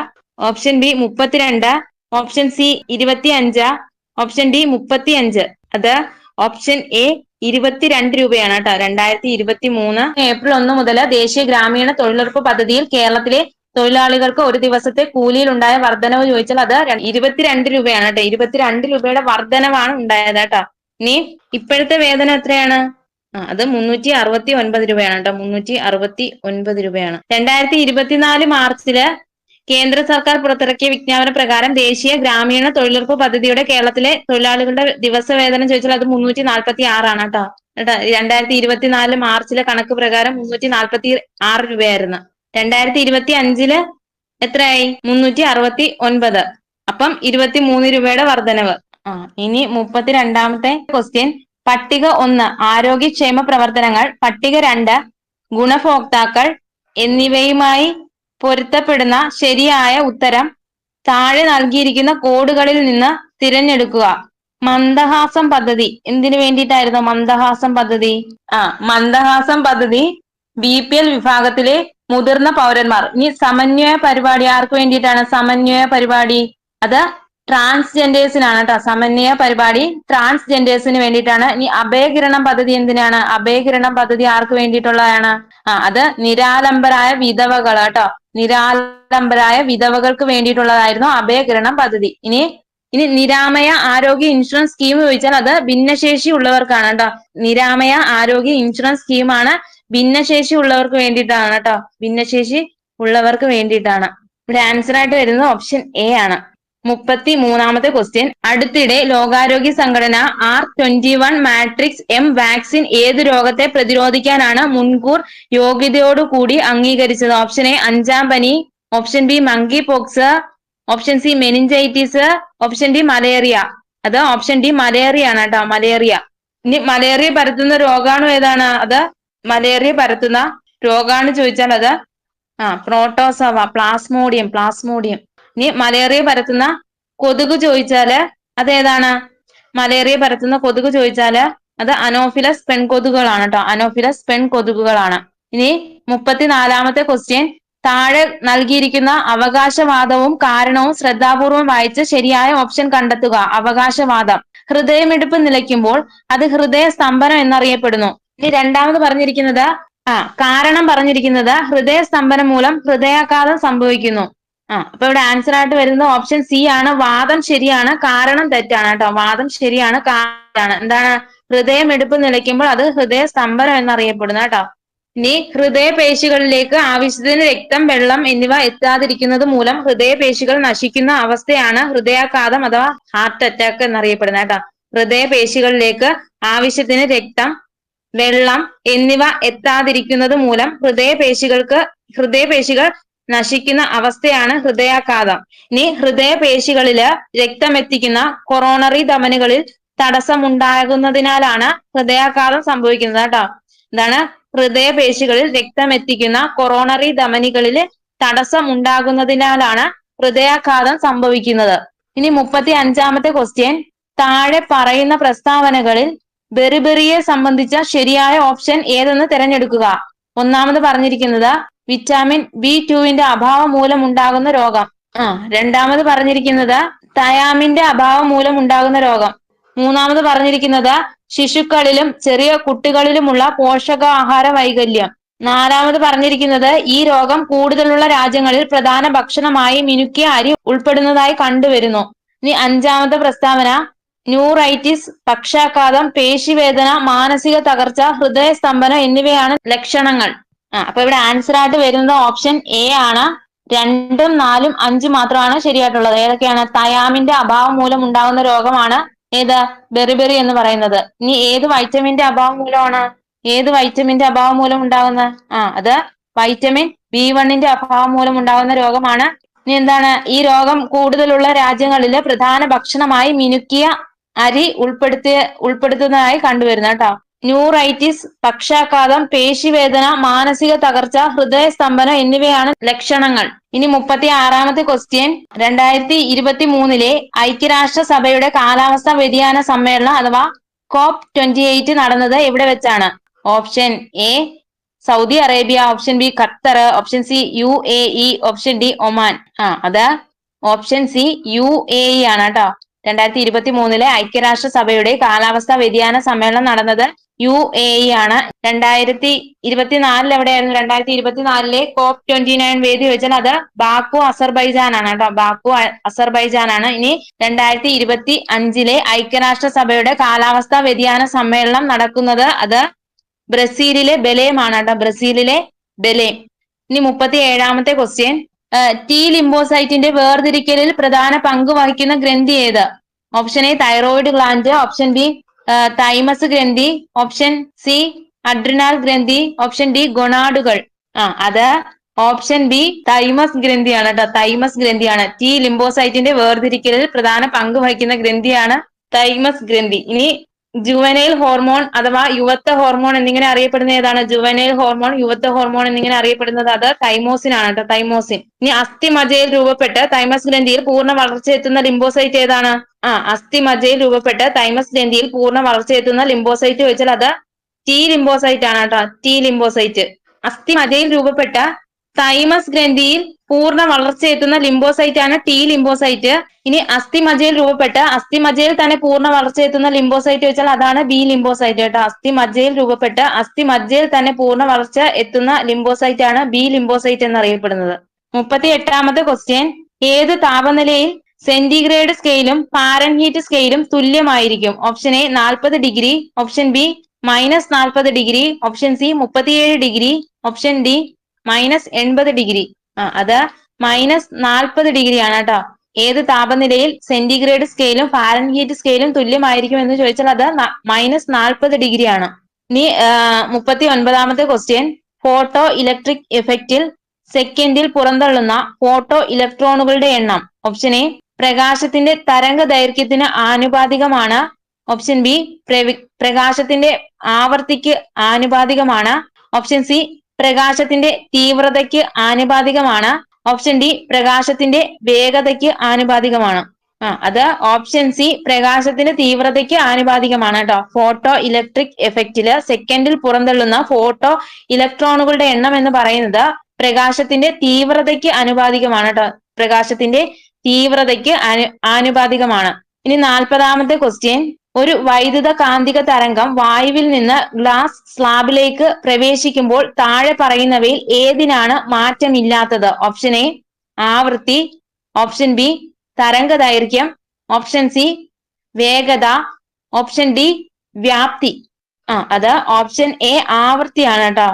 option B 32, option C 25, option D 35. അത് ഓപ്ഷൻ എ 22 രൂപയാണ് കേട്ടോ. 2023 ഏപ്രിൽ 1 മുതൽ ദേശീയ ഗ്രാമീണ തൊഴിലുറപ്പ് പദ്ധതിയിൽ കേരളത്തിലെ തൊഴിലാളികൾക്ക് ഒരു ദിവസത്തെ കൂലിയിൽ ഉണ്ടായ വർധനവ് ചോദിച്ചാൽ അത് 22 രൂപയാണ് കേട്ടോ. 22 രൂപയുടെ വർധനവാണ് ഉണ്ടായത് കേട്ടോ. ഇനി ഇപ്പോഴത്തെ വേതനം എത്രയാണ്? അത് 369 രൂപയാണ് കേട്ടോ. 369 രൂപയാണ്. 2024 മാർച്ചില് കേന്ദ്ര സർക്കാർ പുറത്തിറക്കിയ വിജ്ഞാപന പ്രകാരം ദേശീയ ഗ്രാമീണ തൊഴിലുറപ്പ് പദ്ധതിയുടെ കേരളത്തിലെ തൊഴിലാളികളുടെ ദിവസവേതനം ചോദിച്ചാൽ അത് 346 ആണ് കേട്ടോ. 2024 മാർച്ചിലെ കണക്ക് പ്രകാരം 346 രൂപയായിരുന്നു. 2025 എത്രയായി? 369. അപ്പം 23 രൂപയുടെ വർധനവ്. ഇനി 32ാമത്തെ ക്വസ്റ്റ്യൻ, പട്ടിക 1 ആരോഗ്യക്ഷേമ പ്രവർത്തനങ്ങൾ, പട്ടിക 2 ഗുണഭോക്താക്കൾ എന്നിവയുമായി പൊരുത്തപ്പെടുന്ന ശരിയായ ഉത്തരം താഴെ നൽകിയിരിക്കുന്ന കോഡുകളിൽ നിന്ന് തിരഞ്ഞെടുക്കുക. മന്ദഹാസം പദ്ധതി എന്തിനു വേണ്ടിയിട്ടായിരുന്നു മന്ദഹാസം പദ്ധതി? മന്ദഹാസം പദ്ധതി BPL വിഭാഗത്തിലെ മുതിർന്ന പൗരന്മാർ. ഇനി സമന്വയ പരിപാടി ആർക്ക് വേണ്ടിയിട്ടാണ്? സമന്വയ പരിപാടി അത് ട്രാൻസ്ജെൻഡേഴ്സിനാണ് കേട്ടോ. സമന്വയ പരിപാടി ട്രാൻസ്ജെൻഡേഴ്സിന് വേണ്ടിയിട്ടാണ്. ഇനി അഭയകിരണം പദ്ധതി എന്തിനാണ്? അഭയകിരണം പദ്ധതി ആർക്ക് വേണ്ടിയിട്ടുള്ളതാണ്? അത് നിരാലംബരായ വിധവകൾ കേട്ടോ. നിരാലംബരായ വിധവകൾക്ക് വേണ്ടിയിട്ടുള്ളതായിരുന്നു അഭയകിരണം പദ്ധതി. ഇനി നിരാമയ ആരോഗ്യ ഇൻഷുറൻസ് സ്കീം ചോദിച്ചാൽ അത് ഭിന്നശേഷി ഉള്ളവർക്കാണ് കേട്ടോ. നിരാമയ ആരോഗ്യ ഇൻഷുറൻസ് സ്കീമാണ് ഭിന്നശേഷി ഉള്ളവർക്ക് വേണ്ടിയിട്ടാണ് കേട്ടോ. ഭിന്നശേഷി ഉള്ളവർക്ക് വേണ്ടിയിട്ടാണ്. ഇവിടെ ആൻസർ ആയിട്ട് വരുന്നത് ഓപ്ഷൻ എ ആണ്. 33ാമത്തെ ക്വസ്റ്റ്യൻ, അടുത്തിടെ ലോകാരോഗ്യ സംഘടന R21 മാട്രിക്സ് M വാക്സിൻ ഏത് രോഗത്തെ പ്രതിരോധിക്കാനാണ് മുൻകൂർ യോഗ്യതയോടുകൂടി അംഗീകരിച്ചത്? ഓപ്ഷൻ എ 5ാം പനി, option B monkey pox, option C meningitis, option D malaria. അത് ഓപ്ഷൻ ഡി മലേറിയ ആണ് കേട്ടോ. മലേറിയ. ഇനി മലേറിയ പരത്തുന്ന രോഗാണു ഏതാണ്? അത് മലേറിയ പരത്തുന്ന രോഗാണു ചോദിച്ചാൽ അത് പ്രോട്ടോസോവ, പ്ലാസ്മോഡിയം. ഇനി മലേറിയ പരത്തുന്ന കൊതുക് ചോദിച്ചാല് അതേതാണ്? മലേറിയ പരത്തുന്ന കൊതുക് ചോദിച്ചാല് അത് അനോഫിലസ് പെൺകൊതുകുകളാണ് കേട്ടോ. അനോഫിലസ് പെൺകൊതുകുകളാണ്. ഇനി 34ാമത്തെ ക്വസ്റ്റ്യൻ, താഴെ നൽകിയിരിക്കുന്ന അവകാശവാദവും കാരണവും ശ്രദ്ധാപൂർവം വായിച്ച് ശരിയായ ഓപ്ഷൻ കണ്ടെത്തുക. അവകാശവാദം, ഹൃദയമിടിപ്പ് നിലയ്ക്കുമ്പോൾ അത് ഹൃദയ സ്തംഭനം എന്നറിയപ്പെടുന്നു. ഇനി രണ്ടാമത് പറഞ്ഞിരിക്കുന്നത് കാരണം പറഞ്ഞിരിക്കുന്നത് ഹൃദയസ്തംഭനം മൂലം ഹൃദയാഘാതം സംഭവിക്കുന്നു. അപ്പൊ ഇവിടെ ആൻസർ ആയിട്ട് വരുന്നത് ഓപ്ഷൻ സി ആണ്. വാദം ശരിയാണ്, കാരണം തെറ്റാണ് കേട്ടോ. വാദം ശരിയാണ്, കാരണം എന്താണ്? ഹൃദയമിടിപ്പ് നിലയ്ക്കുമ്പോൾ അത് ഹൃദയസ്തംഭനം എന്നറിയപ്പെടുന്നു കേട്ടോ. ഇനി ഹൃദയപേശികളിലേക്ക് ആവശ്യത്തിന് രക്തം, വെള്ളം എന്നിവ എത്താതിരിക്കുന്നത് മൂലം ഹൃദയപേശികൾ നശിക്കുന്ന അവസ്ഥയാണ് ഹൃദയാഘാതം അഥവാ ഹാർട്ട് അറ്റാക്ക് എന്നറിയപ്പെടുന്നത് കേട്ടോ. ഹൃദയപേശികളിലേക്ക് ആവശ്യത്തിന് രക്തം, വെള്ളം എന്നിവ എത്താതിരിക്കുന്നത് മൂലം ഹൃദയപേശികൾ നശിക്കുന്ന അവസ്ഥയാണ് ഹൃദയാഘാതം. ഇനി ഹൃദയപേശികളില് രക്തമെത്തിക്കുന്ന കൊറോണറി ധമനികളിൽ തടസ്സമുണ്ടാകുന്നതിനാലാണ് ഹൃദയാഘാതം സംഭവിക്കുന്നത് കേട്ടോ. എന്താണ്? ഹൃദയപേശികളിൽ രക്തമെത്തിക്കുന്ന കൊറോണറി ധമനികളിൽ തടസ്സമുണ്ടാകുന്നതിനാലാണ് ഹൃദയാഘാതം സംഭവിക്കുന്നത്. ഇനി 35-ാമത്തെ ക്വസ്റ്റ്യൻ, താഴെ പറയുന്ന പ്രസ്താവനകളിൽ ബെറിബെറിയെ സംബന്ധിച്ച ശരിയായ ഓപ്ഷൻ ഏതെന്ന് തിരഞ്ഞെടുക്കുക. ഒന്നാമത് പറഞ്ഞിരിക്കുന്നത് വിറ്റാമിൻ B2 അഭാവം മൂലം ഉണ്ടാകുന്ന രോഗം. രണ്ടാമത് പറഞ്ഞിരിക്കുന്നത് തയാമിന്റെ അഭാവം മൂലം ഉണ്ടാകുന്ന രോഗം. മൂന്നാമത് പറഞ്ഞിരിക്കുന്നത് ശിശുക്കളിലും ചെറിയ കുട്ടികളിലുമുള്ള പോഷകാഹാര വൈകല്യം. നാലാമത് പറഞ്ഞിരിക്കുന്നത് ഈ രോഗം കൂടുതലുള്ള രാജ്യങ്ങളിൽ പ്രധാന ഭക്ഷണമായി മിനുക്കിയ അരി ഉൾപ്പെടുന്നതായി കണ്ടുവരുന്നു. ഇനി 5-ാമത്തെ പ്രസ്താവന, ന്യൂറൈറ്റിസ്, പക്ഷാഘാതം, പേശിവേദന, മാനസിക തകർച്ച, ഹൃദയസ്തംഭനം എന്നിവയാണ് ലക്ഷണങ്ങൾ. അപ്പൊ ഇവിടെ ആൻസർ ആയിട്ട് വരുന്നത് ഓപ്ഷൻ എ ആണ്. 2, 4, 5 മാത്രമാണ് ശരിയായിട്ടുള്ളത്. ഏതൊക്കെയാണ്? തയാമിന്റെ അഭാവം മൂലം ഉണ്ടാകുന്ന രോഗമാണ് ഏത്? ബെറിബെറി എന്ന് പറയുന്നത്. ഇനി ഏത് വൈറ്റമിന്റെ അഭാവം മൂലമാണ്? ഏത് വൈറ്റമിന്റെ അഭാവം മൂലം ഉണ്ടാകുന്ന? അത് വൈറ്റമിൻ B1 അഭാവം മൂലം ഉണ്ടാകുന്ന രോഗമാണ്. ഇനി എന്താണ്? ഈ രോഗം കൂടുതലുള്ള രാജ്യങ്ങളിലെ പ്രധാന ഭക്ഷണമായി മിനുക്കിയ അരി ഉൾപ്പെടുത്തുന്നതായി കണ്ടുവരുന്നത് കേട്ടോ. ന്യൂറൈറ്റിസ്, പക്ഷാഘാതം, പേശിവേദന, മാനസിക തകർച്ച, ഹൃദയസ്തംഭനം എന്നിവയാണ് ലക്ഷണങ്ങൾ. ഇനി 36-ാമത്തെ ക്വസ്റ്റ്യൻ, 2023 ഐക്യരാഷ്ട്രസഭയുടെ കാലാവസ്ഥാ വ്യതിയാന സമ്മേളനം അഥവാ COP28 നടന്നത് എവിടെ വെച്ചാണ്? Option A Saudi Arabia, option B Qatar, option C UAE, option D Oman. അത് ഓപ്ഷൻ സി UAE ആണ് കേട്ടോ. 2023 ഐക്യരാഷ്ട്രസഭയുടെ കാലാവസ്ഥാ വ്യതിയാന സമ്മേളനം നടന്നത് UAE ആണ്. 2024 എവിടെയായിരുന്നു? 2024 COP29 വേദി വെച്ചാൽ അത് ബാക്കു അസർബൈജാൻ ആണ് കേട്ടോ. ബാക്കു അസർബൈജാൻ ആണ്. ഇനി 2025 ഐക്യരാഷ്ട്രസഭയുടെ കാലാവസ്ഥാ വ്യതിയാന സമ്മേളനം നടക്കുന്നത് അത് ബ്രസീലിലെ ബെലേമാണ് കേട്ടോ. ബ്രസീലിലെ ബെലേം. ഇനി 37-ാമത്തെ ക്വസ്റ്റ്യൻ, T ലിംബോസൈറ്റിന്റെ വേർതിരിക്കലിൽ പ്രധാന പങ്ക് വഹിക്കുന്ന ഗ്രന്ഥി ഏത്? Option A thyroid gland, option B thymus ഗ്രന്ഥി, ഓപ്ഷൻ സി അഡ്രിനാൽ ഗ്രന്ഥി, ഓപ്ഷൻ ഡി ഗൊണാഡുകൾ. അത് ഓപ്ഷൻ ബി തൈമസ് ഗ്രന്ഥിയാണ് കേട്ടോ. തൈമസ് ഗ്രന്ഥിയാണ്. T ലിംബോസൈറ്റിന്റെ വേർതിരിക്കലിൽ പ്രധാന പങ്ക് വഹിക്കുന്ന ഗ്രന്ഥിയാണ് തൈമസ് ഗ്രന്ഥി. ഇനി ജുവനൈൽ ഹോർമോൺ അഥവാ യുവത്വ ഹോർമോൺ എന്നിങ്ങനെ അറിയപ്പെടുന്ന ഏതാണ്? ജുവനൈൽ ഹോർമോൺ, യുവത്വ ഹോർമോൺ എന്നിങ്ങനെ അറിയപ്പെടുന്നത് അത് തൈമോസിൻ ആണ് കേട്ടോ. തൈമോസിൻ. ഇനി അസ്ഥിമജ്ജയിൽ രൂപപ്പെട്ട് തൈമസ് ഗ്രന്ഥിയിൽ പൂർണ്ണ വളർച്ചയെത്തുന്ന ലിംബോസൈറ്റ് ഏതാണ്? അസ്ഥിമജ്ജയിൽ രൂപപ്പെട്ട് തൈമസ് ഗ്രന്ഥിയിൽ പൂർണ്ണ വളർച്ചയെത്തുന്ന ലിംബോസൈറ്റ് വെച്ചാൽ അത് T ലിംബോസൈറ്റ് ആണ് കേട്ടോ. T lymphocyte. അസ്ഥിമജ്ജയിൽ രൂപപ്പെട്ട തൈമസ് ഗ്രന്ഥിയിൽ പൂർണ്ണ വളർച്ചയെത്തുന്ന ലിംബോസൈറ്റ് ആണ് T ലിംബോസൈറ്റ്. ഇനി അസ്ഥിമജ്ജയിൽ രൂപപ്പെട്ട് അസ്ഥിമജ്ജയിൽ തന്നെ പൂർണ്ണ വളർച്ചയെത്തുന്ന ലിംബോസൈറ്റ് വെച്ചാൽ അതാണ് B ലിംബോസൈറ്റ് കേട്ടോ. അസ്ഥിമജ്ജയിൽ രൂപപ്പെട്ട് അസ്ഥിമജ്ജയിൽ തന്നെ പൂർണ്ണ വളർച്ച എത്തുന്ന ലിംബോസൈറ്റ് ആണ് B ലിംബോസൈറ്റ് എന്നറിയപ്പെടുന്നത്. 38-ാമത്തെ ക്വസ്റ്റ്യൻ, ഏത് താപനിലയിൽ സെന്റിഗ്രേഡ് സ്കെയിലും ഫാരൻഹീറ്റ് സ്കെയിലും തുല്യമായിരിക്കും? Option A 40 degree, option B -40 degree, option C 37 degree, option D -80 degree. അത് -40 ഡിഗ്രി ആണ് കേട്ടോ. ഏത് താപനിലയിൽ സെന്റിഗ്രേഡ് സ്കെയിലും ഫാരൻഹീറ്റ് സ്കെയിലും തുല്യമായിരിക്കും എന്ന് ചോദിച്ചാൽ അത് -40 ഡിഗ്രി ആണ്. ഇനി 39-ാമത്തെ ക്വസ്റ്റ്യൻ, ഫോട്ടോ ഇലക്ട്രിക് എഫക്റ്റിൽ സെക്കൻഡിൽ പുറന്തള്ളുന്ന ഫോട്ടോ ഇലക്ട്രോണുകളുടെ എണ്ണം. ഓപ്ഷൻ എ പ്രകാശത്തിന്റെ തരംഗ ദൈർഘ്യത്തിന് ആനുപാതികമാണ്, ഓപ്ഷൻ ബി പ്രകാശത്തിന്റെ ആവർത്തിക്ക് ആനുപാതികമാണ്, ഓപ്ഷൻ സി പ്രകാശത്തിന്റെ തീവ്രതയ്ക്ക് ആനുപാതികമാണ്, ഓപ്ഷൻ ഡി പ്രകാശത്തിന്റെ വേഗതയ്ക്ക് ആനുപാതികമാണ്. അത് ഓപ്ഷൻ സി പ്രകാശത്തിന്റെ തീവ്രതയ്ക്ക് ആനുപാതികമാണ് കേട്ടോ. ഫോട്ടോ ഇലക്ട്രിക് എഫക്റ്റില് സെക്കൻഡിൽ പുറന്തള്ളുന്ന ഫോട്ടോ ഇലക്ട്രോണുകളുടെ എണ്ണം എന്ന് പറയുന്നത് പ്രകാശത്തിന്റെ തീവ്രതയ്ക്ക് ആനുപാതികമാണ് കേട്ടോ. പ്രകാശത്തിന്റെ തീവ്രതയ്ക്ക് ആനുപാതികമാണ്. ഇനി 40-ാമത്തെ ക്വസ്റ്റ്യൻ, ഒരു വൈദ്യുത കാന്തിക തരംഗം വായുവിൽ നിന്ന് ഗ്ലാസ് സ്ലാബിലേക്ക് പ്രവേശിക്കുമ്പോൾ താഴെ പറയുന്നവയിൽ ഏതിനാണ് മാറ്റമില്ലാത്തത്? ഓപ്ഷൻ എ ആവൃത്തി, ഓപ്ഷൻ ബി തരംഗ ദൈർഘ്യം, ഓപ്ഷൻ സി വേഗത, ഓപ്ഷൻ ഡി വ്യാപ്തി. അത് ഓപ്ഷൻ എ ആവൃത്തിയാണ് കേട്ടോ.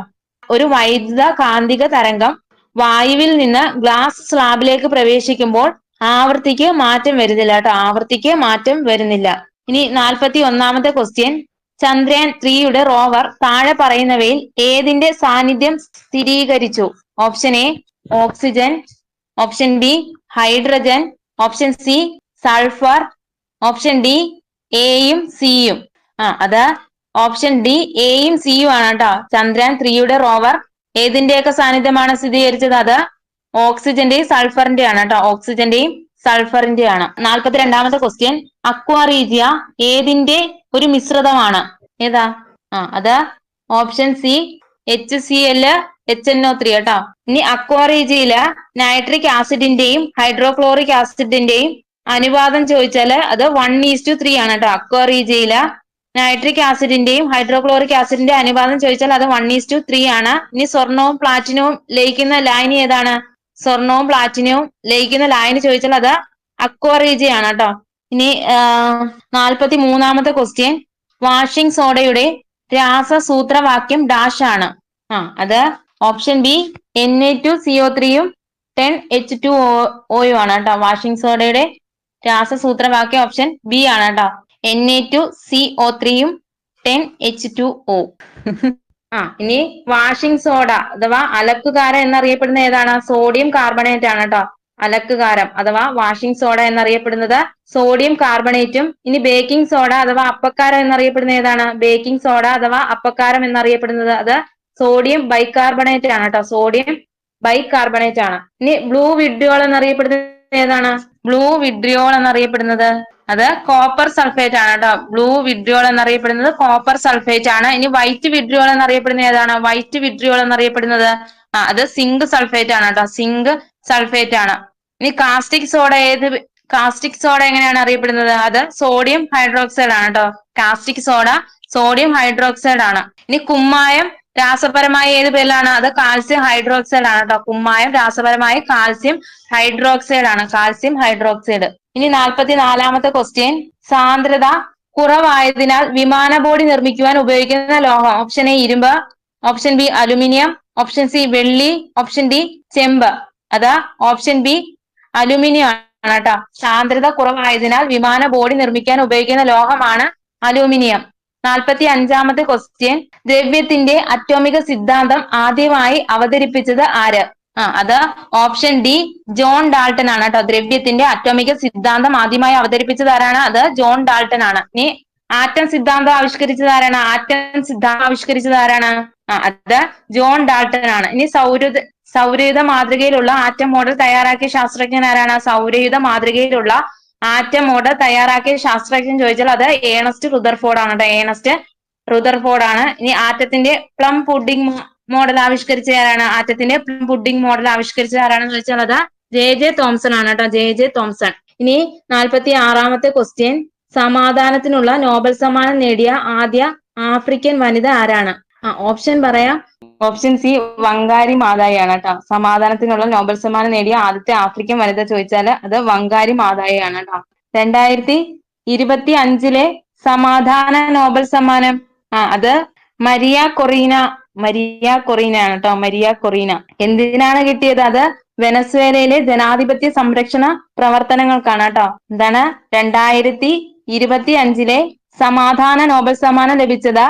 ഒരു വൈദ്യുത കാന്തിക തരംഗം വായുവിൽ നിന്ന് ഗ്ലാസ് സ്ലാബിലേക്ക് പ്രവേശിക്കുമ്പോൾ ആവൃത്തിക്ക് മാറ്റം വരുന്നില്ല കേട്ടോ, ആവൃത്തിക്ക് മാറ്റം വരുന്നില്ല. ഇനി 41ാമത്തെ ക്വസ്റ്റ്യൻ, ചന്ദ്രയാൻ 3യുടെ റോവർ താഴെ പറയുന്നവയിൽ ഏതിന്റെ സാന്നിധ്യം സ്ഥിരീകരിച്ചു? Option A oxygen, option B hydrogen, option C sulphur, option D എയും സിയും. അത് ഓപ്ഷൻ ഡി എയും സിയും ആണ് കേട്ടോ. ചന്ദ്രയാൻ 3യുടെ റോവർ ഏതിന്റെയൊക്കെ സാന്നിധ്യമാണ് സ്ഥിരീകരിച്ചത്? അത് ഓക്സിജന്റെയും സൾഫറിന്റെ ആണ് കേട്ടോ, ഓക്സിജന്റെയും സൾഫറിന്റെ ആണ്. 42ാമത്തെ ക്വസ്റ്റ്യൻ, അക്വാറീജിയ ഏതിന്റെ ഒരു മിശ്രിതമാണ്? ഏതാ? അത് ഓപ്ഷൻ സി HCl HNO3 കേട്ടോ. ഇനി അക്വാറീജിയില് നൈട്രിക് ആസിഡിന്റെയും ഹൈഡ്രോക്ലോറിക് ആസിഡിന്റെയും അനുപാതം ചോദിച്ചാല് അത് 1:3 ആണ് കേട്ടോ. അക്വാറീജിയില് നൈട്രിക് ആസിഡിന്റെയും ഹൈഡ്രോക്ലോറിക് ആസിഡിന്റെ അനുപാതം ചോദിച്ചാൽ അത് 1:3 ആണ്. ഇനി സ്വർണവും പ്ലാറ്റിനവും ലയിക്കുന്ന ലായനി ഏതാണ്? സ്വർണവും പ്ലാറ്റിനവും ലയിക്കുന്ന ലായനി ചോദിച്ചാൽ അത് അക്വാറീജിയ ആണ് കേട്ടോ. ഇനി 43ാമത്തെ ക്വസ്റ്റ്യൻ, വാഷിംഗ് സോഡയുടെ രാസസൂത്രവാക്യം ഡാഷ് ആണ്? അത് ഓപ്ഷൻ ബി Na2CO3യും 10H2O യും ആണ് കേട്ടോ. വാഷിംഗ് സോഡയുടെ രാസസൂത്രവാക്യം ഓപ്ഷൻ ബി ആണ് കേട്ടോ. Na2CO3യും 10H2O. ഇനി വാഷിംഗ് സോഡ അഥവാ അലക്കുകാരം എന്നറിയപ്പെടുന്ന ഏതാണ്? സോഡിയം കാർബണേറ്റ് ആണ് കേട്ടോ. അലക്കുകാരം അഥവാ വാഷിംഗ് സോഡ എന്നറിയപ്പെടുന്നത് സോഡിയം കാർബണേറ്റും. ഇനി ബേക്കിംഗ് സോഡ അഥവാ അപ്പക്കാരം എന്നറിയപ്പെടുന്ന ഏതാണ്? ബേക്കിംഗ് സോഡ അഥവാ അപ്പക്കാരം എന്നറിയപ്പെടുന്നത് അത് സോഡിയം ബൈകാർബണേറ്റ് ആണ് കേട്ടോ. സോഡിയം ബൈകാർബണേറ്റ് ആണ്. ഇനി ബ്ലൂ വിഡ്രിയോൾ എന്നറിയപ്പെടുന്നത് ഏതാണ്? ബ്ലൂ വിഡ്രിയോൾ എന്നറിയപ്പെടുന്നത് അത് കോപ്പർ സൾഫേറ്റ് ആണ് കേട്ടോ. ബ്ലൂ വിഡ്രിയോൾ എന്നറിയപ്പെടുന്നത് കോപ്പർ സൾഫേറ്റ് ആണ്. ഇനി വൈറ്റ് വിഡ്രിയോൾ എന്നറിയപ്പെടുന്നത് ഏതാണ്? വൈറ്റ് വിഡ്രിയോൾ എന്നറിയപ്പെടുന്നത് അത് സിങ്ക് സൾഫേറ്റ് ആണ് കേട്ടോ. സിങ്ക് സൾഫേറ്റ് ആണ്. ഇനി കാസ്റ്റിക് സോഡ കാസ്റ്റിക് സോഡ എങ്ങനെയാണ് അറിയപ്പെടുന്നത്? അത് സോഡിയം ഹൈഡ്രോക്സൈഡ് ആണ് കേട്ടോ. കാസ്റ്റിക് സോഡ സോഡിയം ഹൈഡ്രോക്സൈഡ് ആണ്. ഇനി കുമ്മായം രാസപരമായ ഏത് പേരിലാണ്? അത് കാൽസ്യം ഹൈഡ്രോക്സൈഡ് ആണ് കേട്ടോ. കുമ്മായം രാസപരമായി കാൽസ്യം ഹൈഡ്രോക്സൈഡ് ആണ്, കാൽസ്യം ഹൈഡ്രോക്സൈഡ്. ഇനി 44ാമത്തെ ക്വസ്റ്റ്യൻ, സാന്ദ്രത കുറവായതിനാൽ വിമാന ബോഡി നിർമ്മിക്കുവാൻ ഉപയോഗിക്കുന്ന ലോഹം? ഓപ്ഷൻ എ ഇരുമ്പ്, option B aluminium, option C വെള്ളി, ഓപ്ഷൻ ഡി ചെമ്പ്. അതാ ഓപ്ഷൻ ബി അലുമിനിയം ആണ് കേട്ടോ. സാന്ദ്രത കുറവായതിനാൽ വിമാന ബോഡി നിർമ്മിക്കാൻ ഉപയോഗിക്കുന്ന ലോഹമാണ് അലൂമിനിയം. 45ാമത്തെ ക്വസ്റ്റ്യൻ, ദ്രവ്യത്തിന്റെ അറ്റോമിക സിദ്ധാന്തം ആദ്യമായി അവതരിപ്പിച്ചത് ആര്? അത് ഓപ്ഷൻ ഡി ജോൺ ഡാൾട്ടൺ ആണ് കേട്ടോ. ദ്രവ്യത്തിന്റെ അറ്റോമിക സിദ്ധാന്തം ആദ്യമായി അവതരിപ്പിച്ചത് ആരാണ്? അത് ജോൺ ഡാൾട്ടൺ ആണ്. ഇനി ആറ്റം സിദ്ധാന്തം ആവിഷ്കരിച്ചത് ആരാണ്? ആറ്റം സിദ്ധാന്തം ആവിഷ്കരിച്ചത് ആരാണ്? അത് ജോൺ ഡാൾട്ടൺ ആണ്. ഇനി സൗരയുധ മാതൃകയിലുള്ള ആറ്റം മോഡൽ തയ്യാറാക്കിയ ശാസ്ത്രജ്ഞൻ ആരാണ്? സൗരയുധ മാതൃകയിലുള്ള ആറ്റം മോഡൽ തയ്യാറാക്കിയ ശാസ്ത്രജ്ഞൻ ചോദിച്ചാൽ അത് ഏണസ്റ്റ് റുദർഫോർഡ് ആണ് കേട്ടോ. ഏണസ്റ്റ് റുദർഫോർഡ് ആണ്. ഇനി ആറ്റത്തിന്റെ പ്ലം പുഡിംഗ് മോഡൽ ആവിഷ്കരിച്ച ആരാണ്? ആറ്റത്തിന്റെ പ്ലം പുഡിംഗ് മോഡൽ ആവിഷ്കരിച്ച ആരാണെന്ന് ചോദിച്ചാൽ അത് ജെ തോംസൺ ആണ് കേട്ടോ. J Thomson. ഇനി 46ാമത്തെ ക്വസ്റ്റ്യൻ, സമാധാനത്തിനുള്ള നോബൽ സമ്മാനം നേടിയ ആദ്യ ആഫ്രിക്കൻ വനിത ആരാണ്? ഓപ്ഷൻ പറയാം. ഓപ്ഷൻ സി വങ്കാരി മാതായി ആണ് കേട്ടോ. സമാധാനത്തിനുള്ള നോബൽ സമ്മാനം നേടിയ ആദ്യത്തെ ആഫ്രിക്കൻ വനിത ചോദിച്ചാൽ അത് വങ്കാരി മാതായി ആണ് കേട്ടോ. 2025 സമാധാന നോബൽ സമ്മാനം അത് മരിയ കൊറീന ആണ് കേട്ടോ. Maria Corina. എന്തിനാണ് കിട്ടിയത്? അത് വെനസ്വേലയിലെ ജനാധിപത്യ സംരക്ഷണ പ്രവർത്തനങ്ങൾക്കാണ് കേട്ടോ. എന്താണ് 2025 സമാധാന നോബൽ സമ്മാനം ലഭിച്ചത്?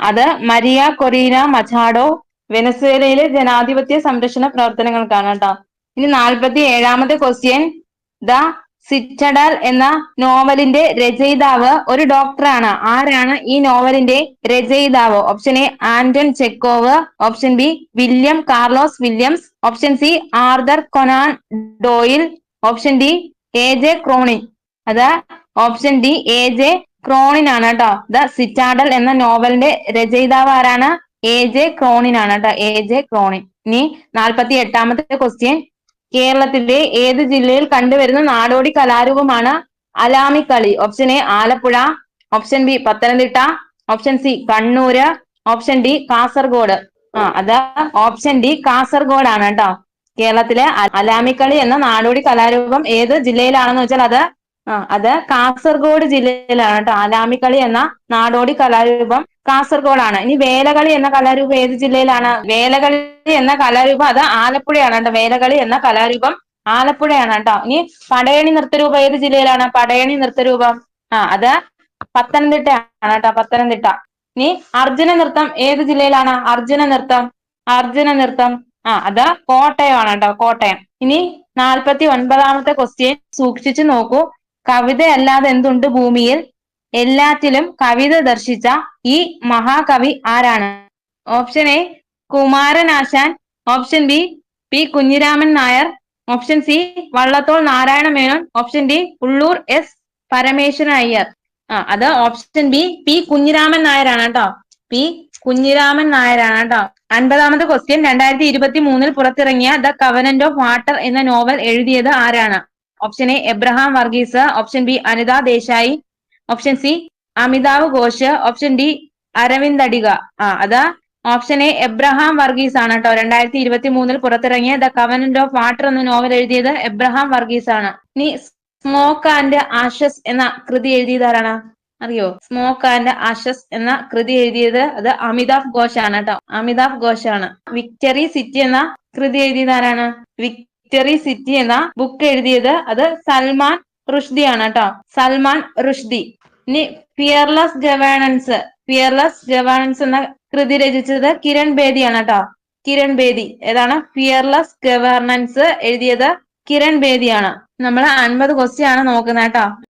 അത് മരിയ കൊറീന മച്ചാഡോ വെനസ്വേലയിലെ ജനാധിപത്യ സംരക്ഷണ പ്രവർത്തനങ്ങൾക്കാണ് കേട്ടോ. ഇനി 47ാമത്തെ ക്വസ്റ്റ്യൻ, ദ സിറ്റഡൽ എന്ന നോവലിന്റെ രചയിതാവ് ഒരു ഡോക്ടറാണ്. ആരാണ് ഈ നോവലിന്റെ രചയിതാവ്? Option A Anton Chekhov, option B William Carlos Williams, option C Arthur Konan ഡോയിൽ, option D AJ Cronin. അത് ഓപ്ഷൻ ഡി AJ ക്രോണിൻ ആണ് കേട്ടോ. ദ സിറ്റാഡൽ എന്ന നോവലിന്റെ രചയിതാവ് ആരാണ്? AJ ക്രോണിൻ ആണ് കേട്ടോ. AJ Cronin. ഇനി 48ാമത്തെ ക്വസ്റ്റ്യൻ, കേരളത്തിലെ ഏത് ജില്ലയിൽ കണ്ടുവരുന്ന നാടോടി കലാരൂപമാണ് Alamikkali? Option A Alappuzha, option B Pathanamthitta, option C Kannur, option D Kasaragod. അത് ഓപ്ഷൻ ഡി കാസർഗോഡ് ആണ് കേട്ടോ. കേരളത്തിലെ അലാമിക്കളി എന്ന നാടോടി കലാരൂപം ഏത് ജില്ലയിലാണെന്ന് വെച്ചാൽ അത് കാസർഗോഡ് ജില്ലയിലാണ് കേട്ടോ. അലാമിക്കളി എന്ന നാടോടി കലാരൂപം കാസർഗോഡാണ്. ഇനി വേലകളി എന്ന കലാരൂപം ഏത് ജില്ലയിലാണ്? വേലകളി എന്ന കലാരൂപം അത് ആലപ്പുഴയാണ് കേട്ടോ. വേലകളി എന്ന കലാരൂപം ആലപ്പുഴയാണ് കേട്ടോ. ഇനി പടയണി നൃത്തരൂപം ഏത് ജില്ലയിലാണ്? പടയണി നൃത്തരൂപം അത് പത്തനംതിട്ടയാണ് കേട്ടോ. പത്തനംതിട്ട. ഇനി അർജുന നൃത്തം ഏത് ജില്ലയിലാണ്? അർജുന നൃത്തം അത് കോട്ടയമാണ് കേട്ടോ. കോട്ടയം. ഇനി 49ാമത്തെ ക്വസ്റ്റ്യൻ സൂക്ഷിച്ചു നോക്കൂ. കവിതയല്ലാതെ എന്തുണ്ട് ഭൂമിയിൽ? എല്ലാറ്റിലും കവിത ദർശിച്ച ഈ മഹാകവി ആരാണ്? Option A Kumaranasan, option B P Kunhiraman Nair, option C Vallathol Narayana Menon, option D Ulloor S Parameswaran Iyer. അത് ഓപ്ഷൻ ബി പി കുഞ്ഞിരാമൻ നായരാണ് കേട്ടോ. പി കുഞ്ഞിരാമൻ നായരാണ് കേട്ടോ. 50ാമത്തെ ക്വസ്റ്റ്യൻ 2023 പുറത്തിറങ്ങിയ ദ കവനന്റ് ഓഫ് വാട്ടർ എന്ന നോവൽ എഴുതിയത് ആരാണ്? Option A Abraham Verghese, option B Anita Desai, option C Amitav Ghosh, option D Aravind Adiga. അത് ഓപ്ഷൻ എ എബ്രഹാം വർഗീസ് ആണ് കേട്ടോ. 2023 പുറത്തിറങ്ങിയ ദ കവനന്റ് ഓഫ് വാട്ടർ എന്ന നോവൽ എഴുതിയത് എബ്രഹാം വർഗീസ് ആണ്. ഇനി സ്മോക്ക് ആൻഡ് ആഷസ് എന്ന കൃതി എഴുതിയതാരാണ്? അറിയോ? സ്മോക്ക് ആൻഡ് ആഷസ് എന്ന കൃതി എഴുതിയത് അത് അമിതാഭ് ഘോഷ് ആണ് കേട്ടോ. അമിതാഭ് ഘോഷ് ആണ്. വിക്ടറി സിറ്റി എന്ന കൃതി എഴുതിയതാരാണ്? വിക്ടറി സിറ്റി എന്ന ബുക്ക് എഴുതിയത് അത് സൽമാൻ റുഷ്ദി ആണ് കേട്ടോ. സൽമാൻ റുഷ്ദി. ഇനി ഫിയർലെസ് ഗവേണൻസ് എന്ന കൃതി രചിച്ചത് കിരൺ ബേദി ആണ് കേട്ടോ. കിരൺ ബേദി. ഏതാണ്? ഫിയർലെസ് ഗവേണൻസ് എഴുതിയത് കിരൺ ബേദിയാണ്. നമ്മൾ 50 ക്വസ്റ്റ്യൻ ആണ് നോക്കുന്നത് കേട്ടോ.